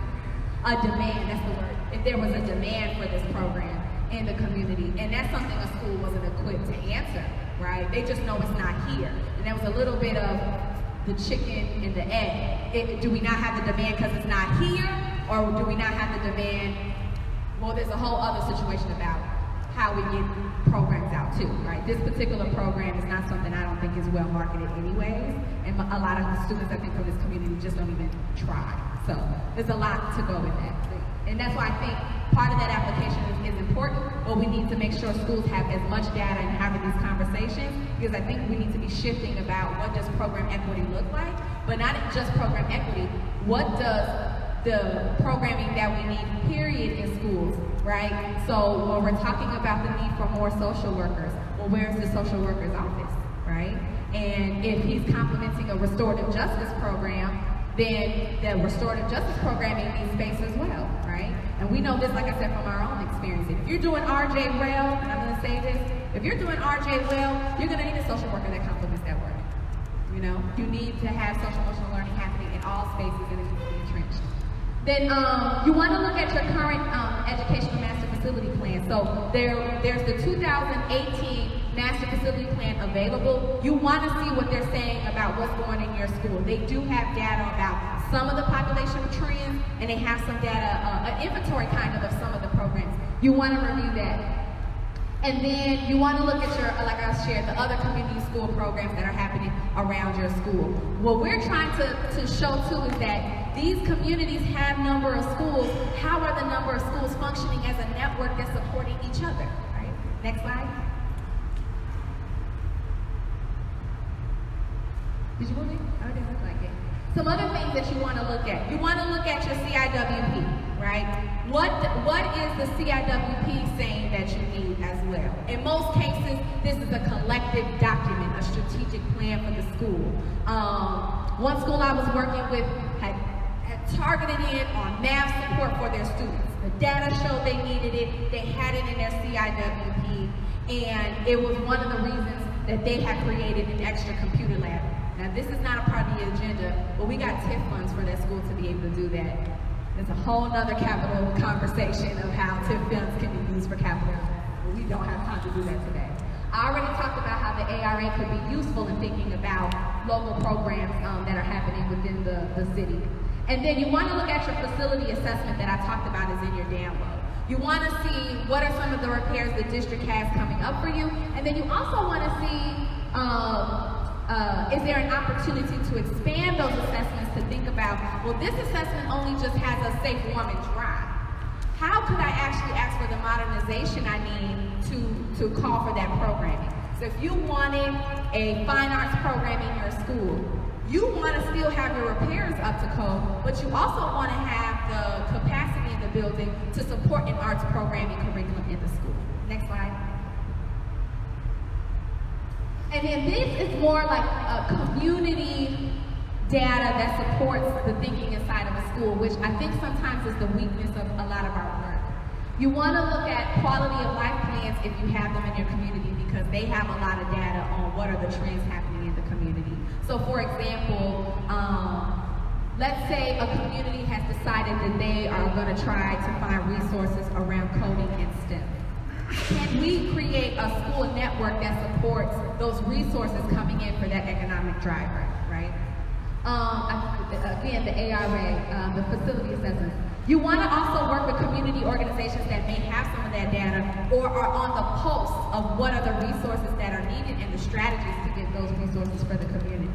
A demand, that's the word. If there was a demand for this program in the community, and that's something a school wasn't equipped to answer, right? They just know it's not here. And there was a little bit of the chicken and the egg. Do we not have the demand because it's not here, or do we not have the demand? Well, there's a whole other situation about how we get programs out too, right? This particular program is not something I don't think is well marketed anyways, and a lot of the students I think from this community just don't even try. So there's a lot to go with that. And that's why I think part of that application is important, but we need to make sure schools have as much data and having these conversations, because I think we need to be shifting about what does program equity look like, but not just program equity, what does the programming that we need, period, in schools, right? So when we're talking about the need for more social workers, well, where's the social worker's office, right? And if he's complementing a restorative justice program, then the restorative justice programming needs space as well, right? And we know this, like I said, from our own experience. If you're doing RJ well, and I'm gonna say this, if you're doing RJ well, you're gonna need a social worker that complements that work. You know, you need to have social emotional learning happening in all spaces, and it needs to be entrenched. Then you wanna look at your current educational master facility plan. So there's the 2018 master facility plan available. You want to see what they're saying about what's going in your school. They do have data about some of the population trends, and they have some data, an inventory kind of some of the programs. You want to review that. And then you want to look at your, like I shared, the other community school programs that are happening around your school. What we're trying to show too is that these communities have number of schools. How are the number of schools functioning as a network that's supporting each other, right? Next slide. Did you move it? Oh, it didn't look like it. Some other things that you want to look at. You want to look at your CIWP, right? What is the CIWP saying that you need as well? In most cases, this is a collective document, a strategic plan for the school. One school I was working with had targeted in on math support for their students. The data showed they needed it. They had it in their CIWP, and it was one of the reasons that they had created an extra computer lab. Now, this is not a part of the agenda, but we got TIF funds for that school to be able to do that. There's a whole nother capital conversation of how TIF funds can be used for capital, but we don't have time to do that today. I already talked about how the ARA could be useful in thinking about local programs that are happening within the city. And then you want to look at your facility assessment that I talked about is in your download. You want to see what are some of the repairs the district has coming up for you, and then you also want to see is there an opportunity to expand those assessments to think about, well, this assessment only just has a safe, warm, and dry. How could I actually ask for the modernization I need to call for that programming? So if you wanted a fine arts program in your school, you want to still have your repairs up to code, but you also want to have the capacity in the building to support an arts programming curriculum in the school. Next slide. And then this is more like community data that supports the thinking inside of a school, which I think sometimes is the weakness of a lot of our work. You want to look at quality of life plans if you have them in your community, because they have a lot of data on what are the trends happening in the community. So for example, let's say a community has decided that they are going to try to find resources around coding and STEM. Can we create a school network that supports those resources coming in for that economic driver, right? Again, the ARA, the facility assessments. You want to also work with community organizations that may have some of that data or are on the pulse of what are the resources that are needed and the strategies to get those resources for the community.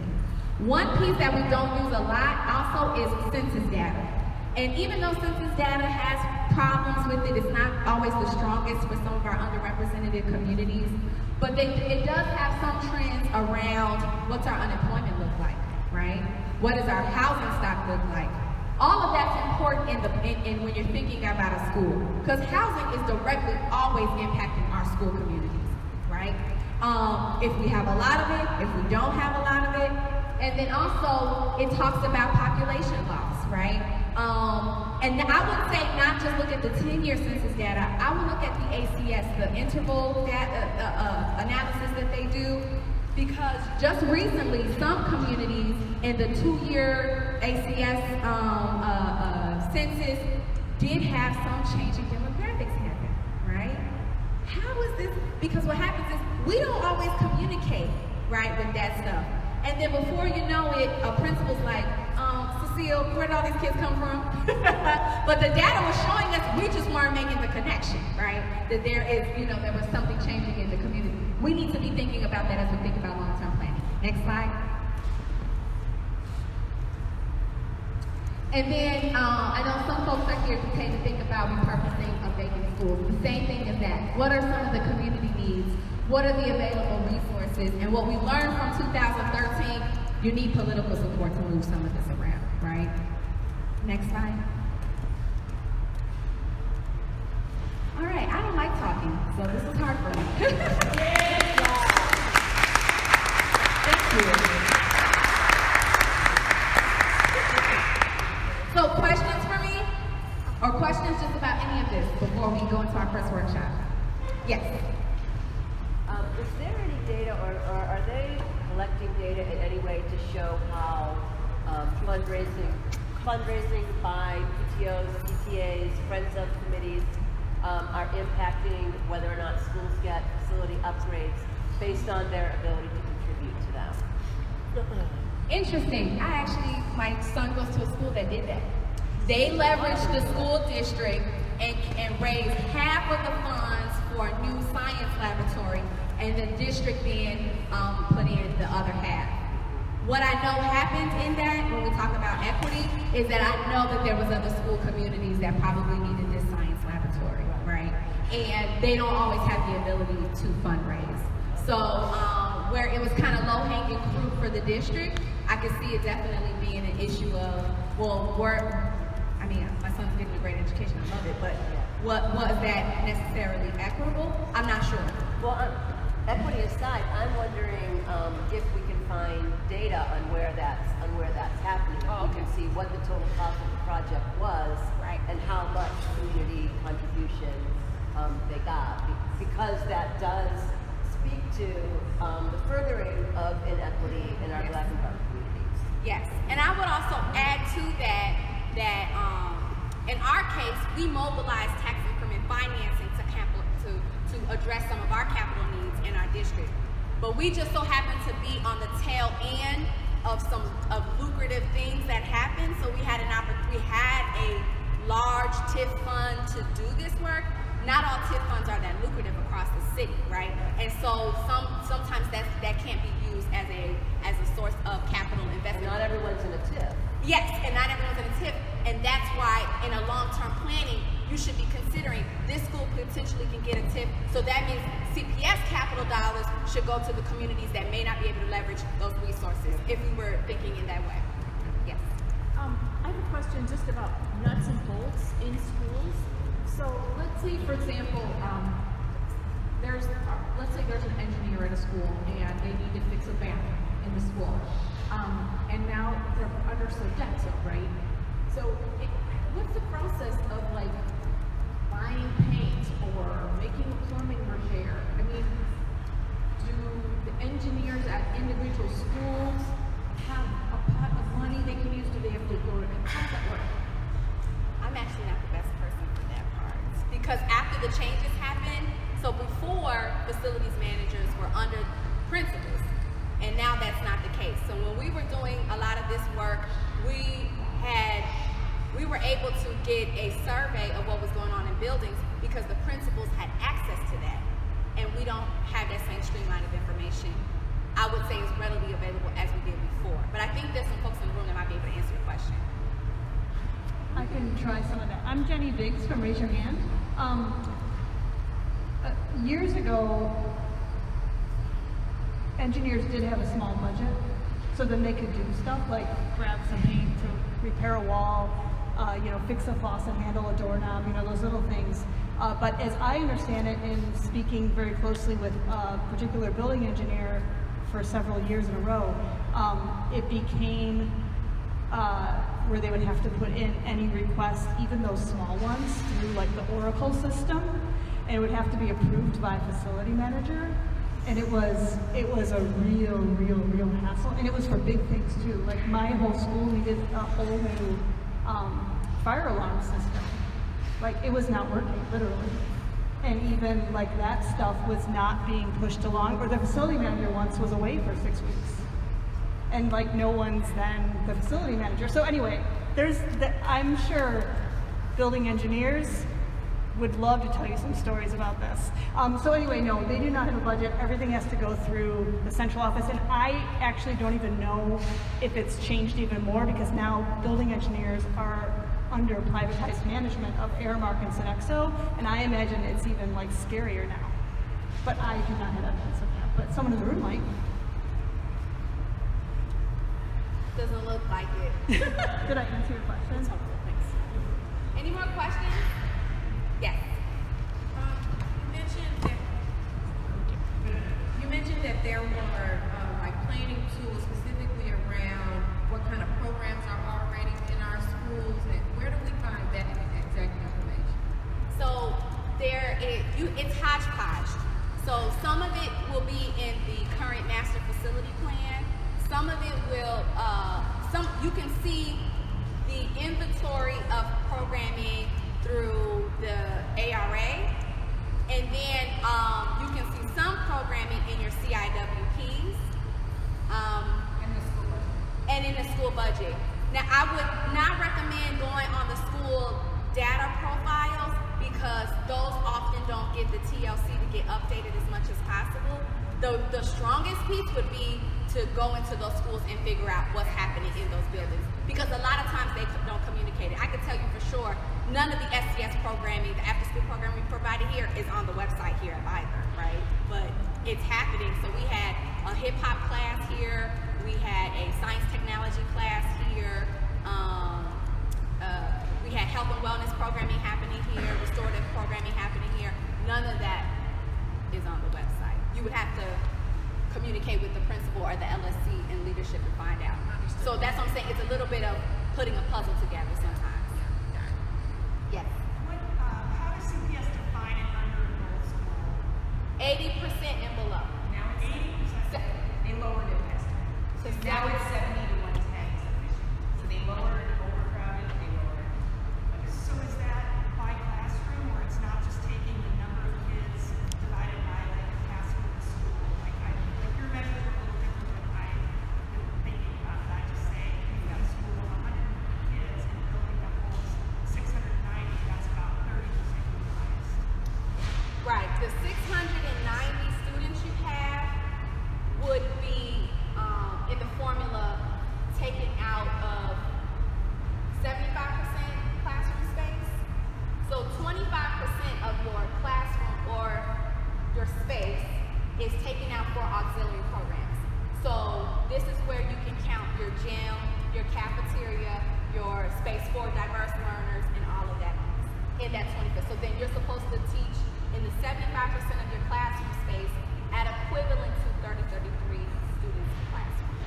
One piece that we don't use a lot also is census data. And even though census data has problems with it, it's not always the strongest for some of our underrepresented communities, but it does have some trends around what's our unemployment look like, right? What does our housing stock look like? All of that's important in when you're thinking about a school, because housing is directly always impacting our school communities, right? If we have a lot of it, if we don't have a lot of it, and then also it talks about population loss, right? And I would say not just look at the 10-year census data, I would look at the ACS, the interval data, analysis that they do, because just recently some communities in the 2-year ACS census did have some changing demographics happen, right? How is this? Because what happens is we don't always communicate, right, with that stuff. And then before you know it, a principal's like, Cecile, where did all these kids come from? But the data was showing us we just weren't making the connection, right? That there is, there was something changing in the community. We need to be thinking about that as we think about long-term planning. Next slide. And then I know some folks are here today to think about repurposing of vacant schools. The same thing as that. What are some of the community needs? What are the available resources? And what we learned from 2013, you need political support to move some of this around, right? Next slide. All right, I don't like talking, so this is hard for me. Thank you. So questions for me? Or questions just about any of this before we go into our first workshop? Yes. Is there any data, or are they collecting data in any way to show how fundraising by PTOs, PTAs, friends of committees are impacting whether or not schools get facility upgrades based on their ability to contribute to them? Interesting. My son goes to a school that did that. They leveraged the school district and raised half of the funds for a new science laboratory, and the district then put in the other half. What I know happened in that, when we talk about equity, is that I know that there was other school communities that probably needed this science laboratory, right? And they don't always have the ability to fundraise. So where it was kind of low-hanging fruit for the district, I could see it definitely being an issue of, my son's getting a great education, I love it, but was that necessarily equitable? I'm not sure. Well, equity aside, I'm wondering if we can find data on where that's happening. Oh, okay. We can see what the total cost of the project was, right, and how much community contribution they got, because that does speak to the furthering of inequity in our Black and brown communities. Yes, and I would also add to that in our case, we mobilize tax increment financing to address some of our capital needs in our district. But we just so happen to be on the tail end of some lucrative things that happened. So we had a large TIF fund to do this work. Not all TIF funds are that lucrative across the city, right? And so sometimes that can't be used as a source of capital investment. And not everyone's in a TIF. Yes, and not everyone's in a TIF, and that's why in a long-term planning, you should be considering this school potentially can get a TIF, so that means CPS capital dollars should go to the communities that may not be able to leverage those resources, if we were thinking in that way. Yes. I have a question just about nuts and bolts in schools. So let's say, for example, let's say there's an engineer at a school and they need to fix a bathroom. in the school. And now they're under Sodexo, right? So what's the process of like buying paint or making a plumbing repair? I mean, do the engineers at individual schools have a pot of money they can use? Do they have to go to, how does that work? I'm actually not the best person for that part. Because after the changes happened, so before facilities managers were under principals, and now that's not the case. So when we were doing a lot of this work, we were able to get a survey of what was going on in buildings because the principals had access to that. And we don't have that same streamline of information. I would say it's readily available as we did before. But I think there's some folks in the room that might be able to answer your question. I can try some of that. I'm Jenny Biggs from Raise Your Hand. Years ago, engineers did have a small budget, so then they could do stuff like grab some paint to repair a wall, fix a faucet, handle a doorknob, those little things. But as I understand it, in speaking very closely with a particular building engineer for several years in a row, it became where they would have to put in any requests, even those small ones, through like the Oracle system, and it would have to be approved by a facility manager. And it was a real hassle, and it was for big things too. Like my whole school needed a whole new fire alarm system. Like it was not working, literally. And even like that stuff was not being pushed along, or the facility manager once was away for 6 weeks. And like no one's then the facility manager. So anyway, I'm sure building engineers would love to tell you some stories about this. So anyway, no, they do not have a budget. Everything has to go through the central office. And I actually don't even know if it's changed even more, because now building engineers are under privatized management of Aramark and Sodexo, and I imagine it's even like scarier now. But I do not have evidence of that, but someone in the room might. Doesn't look like it. Did I answer your question? That's helpful, thanks. Any more questions? Yes. You mentioned that there were like planning tools specifically around what kind of programs are already in our schools, and where do we find that exact information? So it's hodgepodge. So some of it will be in the current master facility plan. Some of it will, you can see the inventory of programming through the ARA, and then you can see some programming in your CIWPs, and in the school budget. Now, I would not recommend going on the school data profiles because those often don't get the TLC to get updated as much as possible. The strongest piece would be to go into those schools and figure out what's happening in those buildings, because a lot of times they don't communicate it. I can tell you for sure, none of the SCS programming, the after-school programming we provided here is on the website here either, right? But it's happening. So we had a hip-hop class here, we had a science technology class here, we had health and wellness programming happening here, restorative programming happening here. None of that is on the website. You would have to communicate with the principal or the LSC and leadership to find out. So that's what I'm saying. It's a little bit of putting a puzzle together sometimes. Yes. How does CPS define an under-enrolled school? 80% and below. Now it's 80%. They lowered it last time. So Now it's 70 to 110 is official. So they lowered it, overcrowded, they lowered it. So is that by classroom, or it's not just taking the number of kids divided by like capacity of the school? Like your measures are a little different than I've been thinking about it. I just say you've got a school of 100 kids and a building that holds 690. That's about 30% utilized. Right. The 690 students you have would be in the formula taken out of 75% classroom space. So 25% of your classroom or your space is taken out for auxiliary programs. So this is where you can count your gym, your cafeteria, your space for diverse learners, and all of that in that 25%. So then you're supposed to teach in the 75% of your classroom space at equivalent to 33 students per classroom.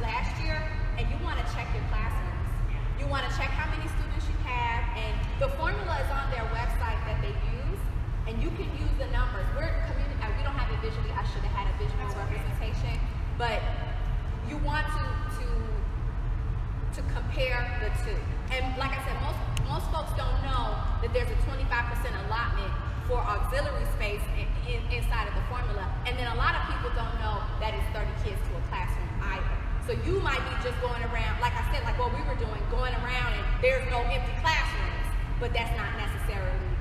last year, and you want to check your classrooms. You want to check how many students you have, and the formula is on their website that they use, and you can use the numbers. We don't have it visually. I should have had a visual representation, but you want to compare the two. And like I said, most folks don't know that there's a 25% allotment for auxiliary space inside of the formula, and then a lot of people don't know that it's 30 kids to a classroom either. So you might be just going around, like I said, like what we were doing, going around and there's no empty classrooms, but that's not necessarily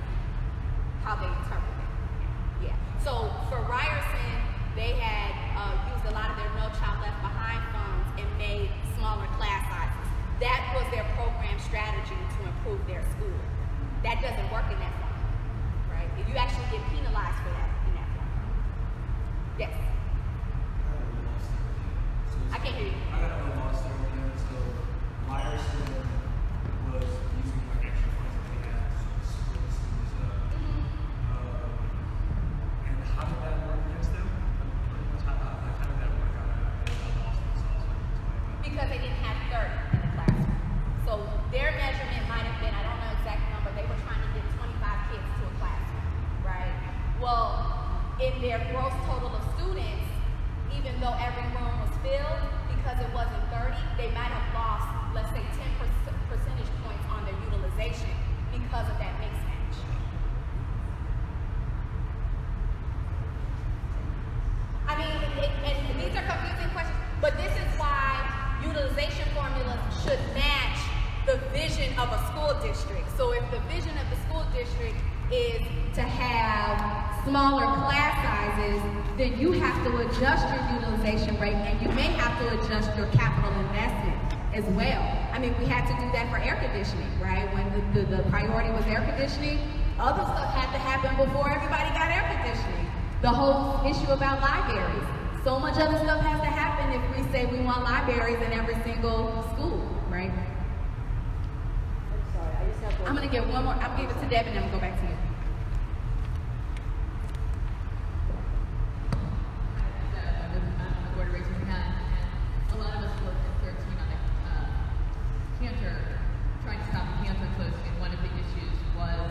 how they interpret it. Yeah. So for Ryerson, they had used a lot of their No Child Left Behind funds and made smaller class sizes. That was their program strategy to improve their school. That doesn't work in that formula, right? You actually get penalized for that in that formula. Yes. I can't hear you. I got a little lost there again. So Ryerson was using like extra funds that they had to split the students up. And how did that work against them? How did that work out? Because they didn't have 30 in the classroom. So their measurement might have been, I don't know the exact number, they were trying to get 25 kids to a classroom, right? Well, in their gross total of students, even though every room was filled, because it wasn't 30, they might have lost, let's say, 10 percentage points on their utilization because of that mix match. I mean, and these are confusing questions, but this is why utilization formulas should match the vision of a school district. So if the vision of the school district is to have smaller class sizes, then you have to adjust your utilization rate, and you may have to adjust your capital investment as well. I mean, we had to do that for air conditioning, right? When the priority was air conditioning, other stuff had to happen before everybody got air conditioning. The whole issue about libraries. So much other stuff has to happen if we say we want libraries in every single school, right? I'm sorry, I just have one. I'm gonna get one more, I'll give it to Deb and then we'll go back to you. Cantor, trying to stop the cancer closing, and one of the issues was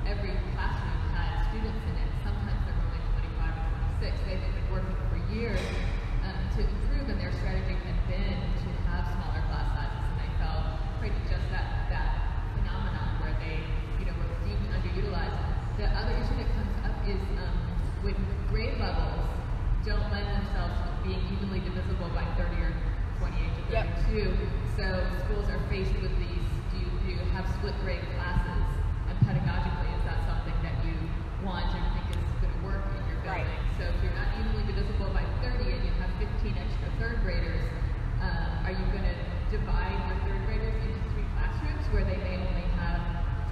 every classroom had students in it. Sometimes there were only 25 or 26. They've been working for years to improve, and their strategy had been to have smaller class sizes, and they felt pretty just that phenomenon where they, were deemed underutilized. The other issue that comes up is when grade levels don't lend themselves to being evenly divisible by 30 or 28 to 32. Yep. So schools are faced with these, do you have split grade classes? And pedagogically, is that something that you want or think is going to work in your building? Right. So if you're not evenly divisible by 30 and you have 15 extra third graders, are you going to divide your third graders into 3 classrooms where they may only have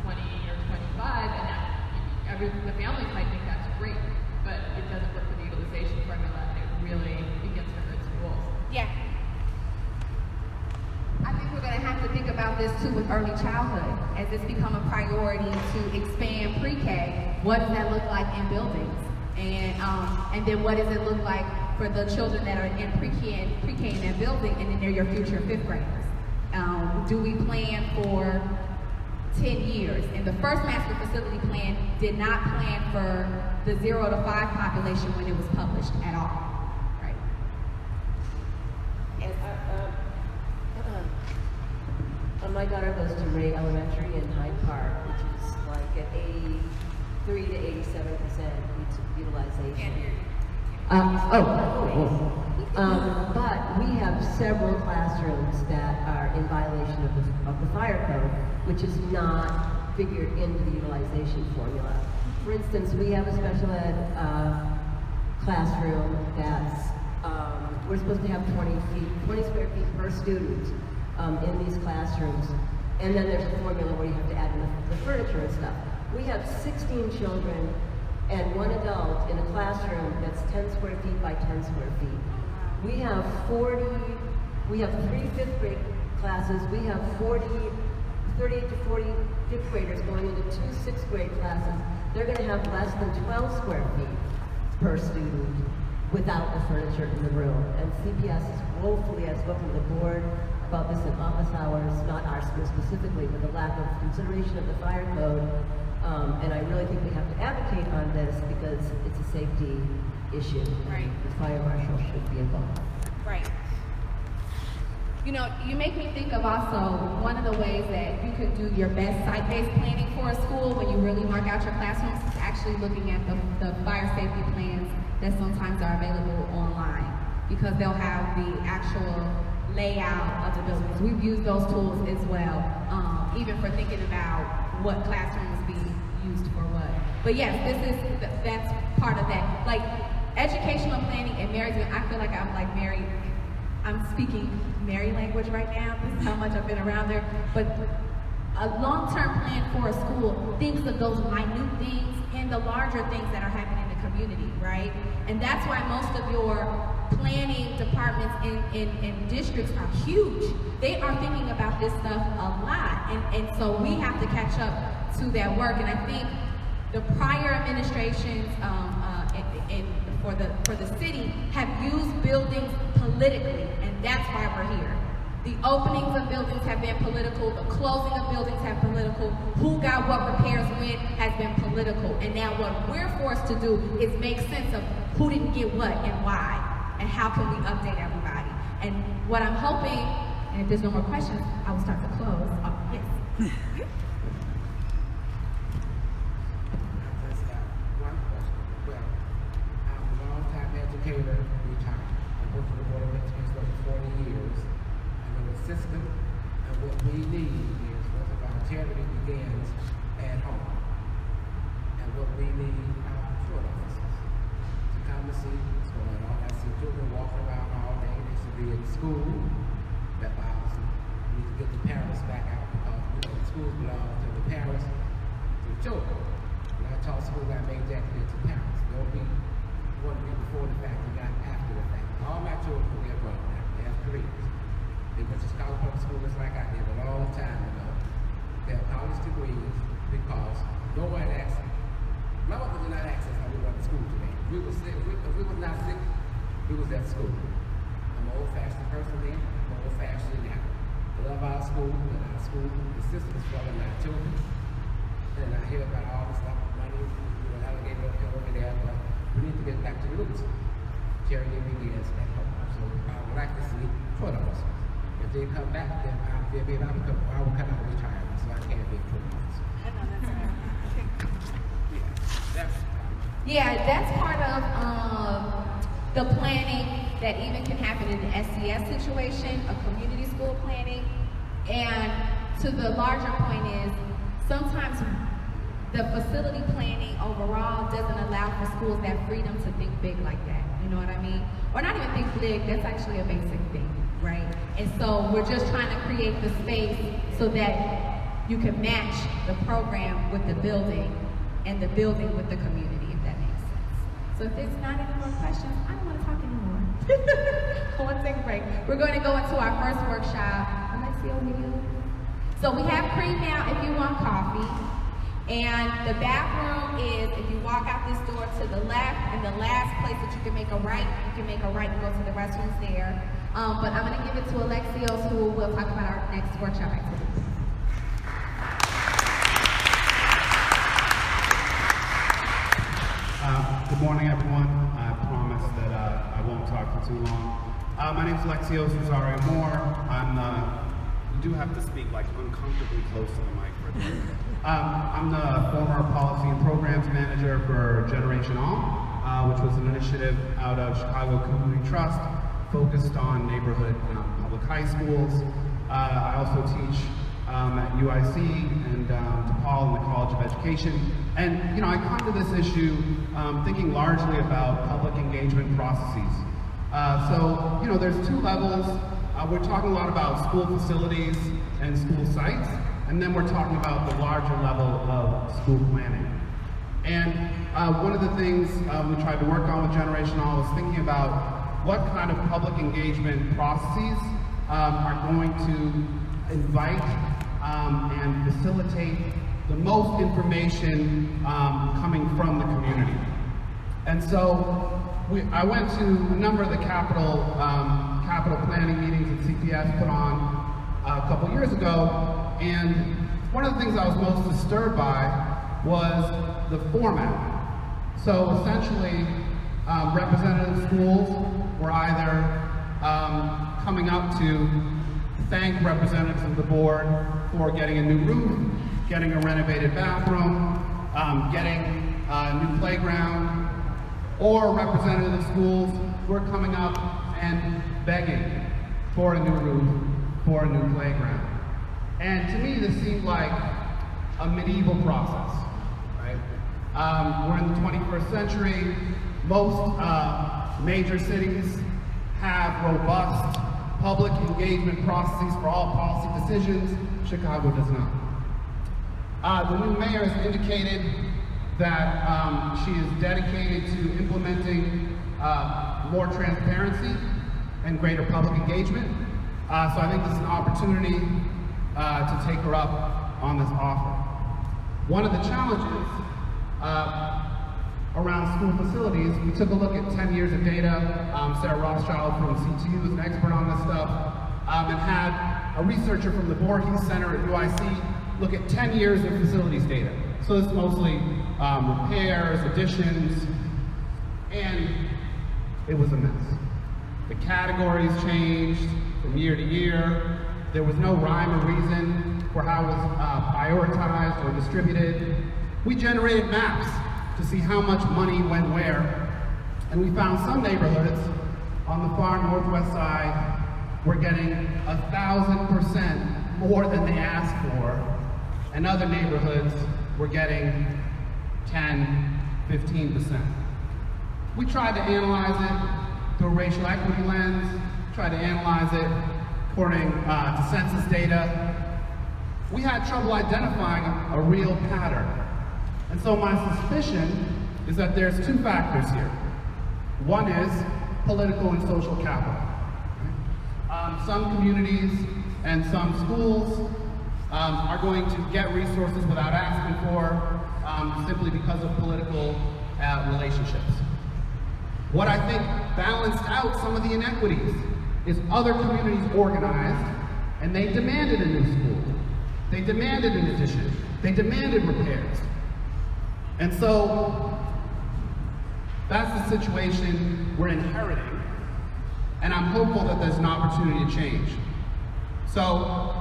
20 or 25, and that the families might think that's great, but it doesn't work for the utilization formula, and it really begins to hurt schools. Yeah. I think we're going to have to think about this too with early childhood. As it's become a priority to expand pre-K, what does that look like in buildings? And then what does it look like for the children that are in pre-K in that building, and then they're your future 5th graders? Do we plan for 10 years? And the first master facility plan did not plan for the 0 to 5 population when it was published at all. My daughter goes to Ray Elementary in Hyde Park, which is like at 83 to 87% utilization. But we have several classrooms that are in violation of the fire code, which is not figured into the utilization formula. For instance, we have a special ed classroom that's we're supposed to have 20 square feet per student. In these classrooms, and then there's a formula where you have to add in the furniture and stuff. We have 16 children and 1 adult in a classroom that's 10 square feet by 10 square feet. We have 3 5th grade classes. We have 38 to 40 5th graders going into 2 6th grade classes. They're going to have less than 12 square feet per student. without the furniture in the room. And CPS is woefully, I've spoken to the board about this in office hours, not our school specifically, but the lack of consideration of the fire code. And I really think we have to advocate on this because it's a safety issue. Right. The fire marshal should be involved. Right. You know, you make me think of also one of the ways that you could do your best site-based planning for a school when you really mark out your classrooms is actually looking at the fire safety plans that sometimes are available online, because they'll have the actual layout of the buildings. We've used those tools as well, even for thinking about what classrooms be used for what. But yes, that's part of that. Like educational planning in Mary's, I feel like I'm like Mary. I'm speaking Mary language right now. This is how much I've been around there. But a long-term plan for a school thinks of those minute things and the larger things that are happening in the community, right? And that's why most of your planning departments in districts are huge. They are thinking about this stuff a lot. And so we have to catch up to that work. And I think the prior administrations for the city have used buildings politically, and that's why we're here. The openings of buildings have been political, the closing of buildings have been political, who got what repairs when has been political. And now what we're forced to do is make sense of who didn't get what and why, and how can we update everybody. And what I'm hoping, and if there's no more questions, I will start to close. Oh, yes. Educator, retired. I worked for the Board of Education for 40 years. I know the system, and what we need is first of all, charity begins at home. And what we need are patrol officers to come and see what's going on. I see children walking around all day. They should be in school. That bothers me. We need to get the parents back out because the schools belong to the parents, to the children. When I taught school, I made that clear to parents. Don't be one year before the fact and not after the fact. All my children were there grown now. They have careers. They went to Scholar Public School just like I did a long time ago. They have college degrees because no one asked them. My mother did not ask us how we went to school today. We were sick. If we was not sick, we was at school. I'm an old-fashioned person then. I'm old-fashioned now. I love our school, and our school, the system is full of my children. And I hear about all this stuff, money, alligator up here over there, but we need to get back to the roots. Charity begins at home. So I would like to see patrol officers. If they come back, then I will come out of retirement, so I can't be a patrol officer. Yeah, that's part of the planning that even can happen in the SCS situation, a community school planning. And to the larger point is, sometimes the facility planning overall doesn't allow for schools that freedom to think big like that. You know what I mean? Or not even think big, that's actually a basic thing, right? And so we're just trying to create the space so that you can match the program with the building and the building with the community, if that makes sense. So if there's not any more questions, I don't want to talk anymore. I want to take a break. We're going to go into our first workshop. Alexia, will you? So we have cream now if you want coffee. And the bathroom is, if you walk out this door to the left, and the last place that you can make a right, you can make a right and go to the restrooms there. But I'm going to give it to Alexios, who will talk about our next workshop activity. Good morning, everyone. I promise that I won't talk for too long. My name is Alexios Rosario Moore. You do have to speak like uncomfortably close to the mic for a minute. I'm the former policy and programs manager for Generation All, which was an initiative out of Chicago Community Trust focused on neighborhood public high schools. I also teach at UIC and DePaul in the College of Education. And I come to this issue thinking largely about public engagement processes. So there's two levels. We're talking a lot about school facilities and school sites, and then we're talking about the larger level of school planning. And one of the things we tried to work on with Generation All was thinking about what kind of public engagement processes are going to invite and facilitate the most information coming from the community. And so I went to a number of the capital planning meetings that CPS put on a couple years ago, and one of the things I was most disturbed by was the format. So essentially, representative schools were either coming up to thank representatives of the board for getting a new roof, getting a renovated bathroom, getting a new playground, or representative schools were coming up and begging for a new roof, for a new playground. And to me, this seemed like a medieval process, right? We're in the 21st century. Most major cities have robust public engagement processes for all policy decisions. Chicago does not. The new mayor has indicated that she is dedicated to implementing more transparency and greater public engagement. So I think this is an opportunity to take her up on this offer. One of the challenges around school facilities, we took a look at 10 years of data. Sarah Rothschild from CTU is an expert on this stuff, and had a researcher from the Voorhees Center at UIC look at 10 years of facilities data. So this is mostly repairs, additions, and it was a mess. The categories changed from year to year. There was no rhyme or reason for how it was prioritized or distributed. We generated maps to see how much money went where, and we found some neighborhoods on the far northwest side were getting 1,000% more than they asked for, and other neighborhoods were getting 10, 15%. We tried to analyze it through a racial equity lens, tried to analyze it according to census data. We had trouble identifying a real pattern. And so my suspicion is that there's two factors here. One is political and social capital. Some communities and some schools are going to get resources without asking for, simply because of political relationships. What I think balanced out some of the inequities is other communities organized, and they demanded a new school. They demanded an addition. They demanded repairs. And so that's the situation we're inheriting, and I'm hopeful that there's an opportunity to change. So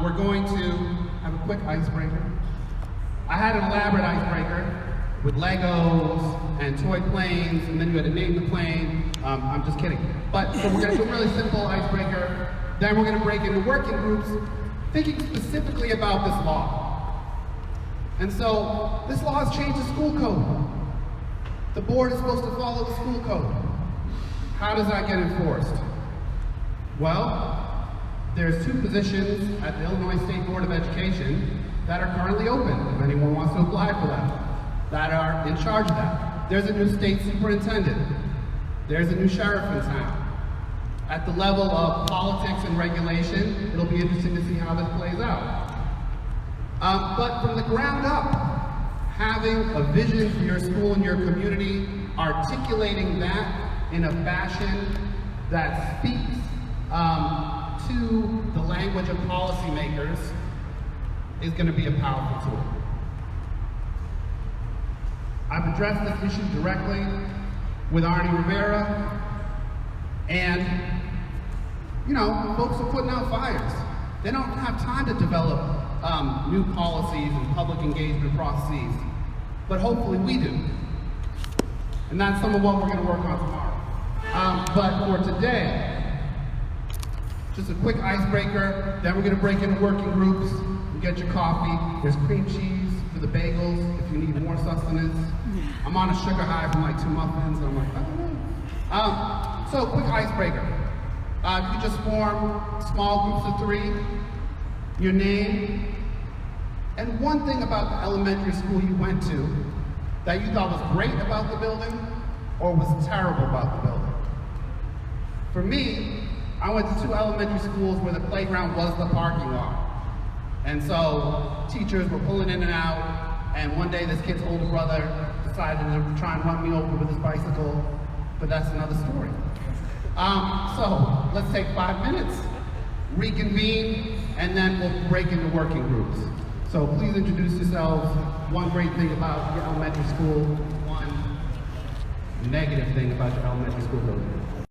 we're going to have a quick icebreaker. I had an elaborate icebreaker with Legos and toy planes, and then you had to name the plane. I'm just kidding. But so we're going to do a really simple icebreaker. Then we're going to break into working groups, thinking specifically about this law. And so this law has changed the school code. The board is supposed to follow the school code. How does that get enforced? Well, there's two positions at the Illinois State Board of Education that are currently open, if anyone wants to apply for that are in charge of that. There's a new state superintendent. There's a new sheriff in town. At the level of politics and regulation, it'll be interesting to see how this plays out. But from the ground up, having a vision for your school and your community, articulating that in a fashion that speaks to the language of policymakers is going to be a powerful tool. I've addressed this issue directly with Arnie Rivera, and you know, folks are putting out fires. They don't have time to develop new policies and public engagement processes, but hopefully we do. And that's some of what we're going to work on tomorrow. But for today, just a quick icebreaker, then we're going to break into working groups. You get your coffee, there's cream cheese for the bagels if you need more sustenance. I'm on a sugar high from like 2 muffins, and I'm like, I don't know. So quick icebreaker. You just form small groups of 3, your name, and one thing about the elementary school you went to that you thought was great about the building or was terrible about the building. For me, I went to 2 elementary schools where the playground was the parking lot. And so teachers were pulling in and out, and one day this kid's older brother decided to try and run me over with his bicycle, but that's another story. So let's take 5 minutes, reconvene, and then we'll break into working groups. So please introduce yourselves. One great thing about your elementary school, one negative thing about your elementary school building.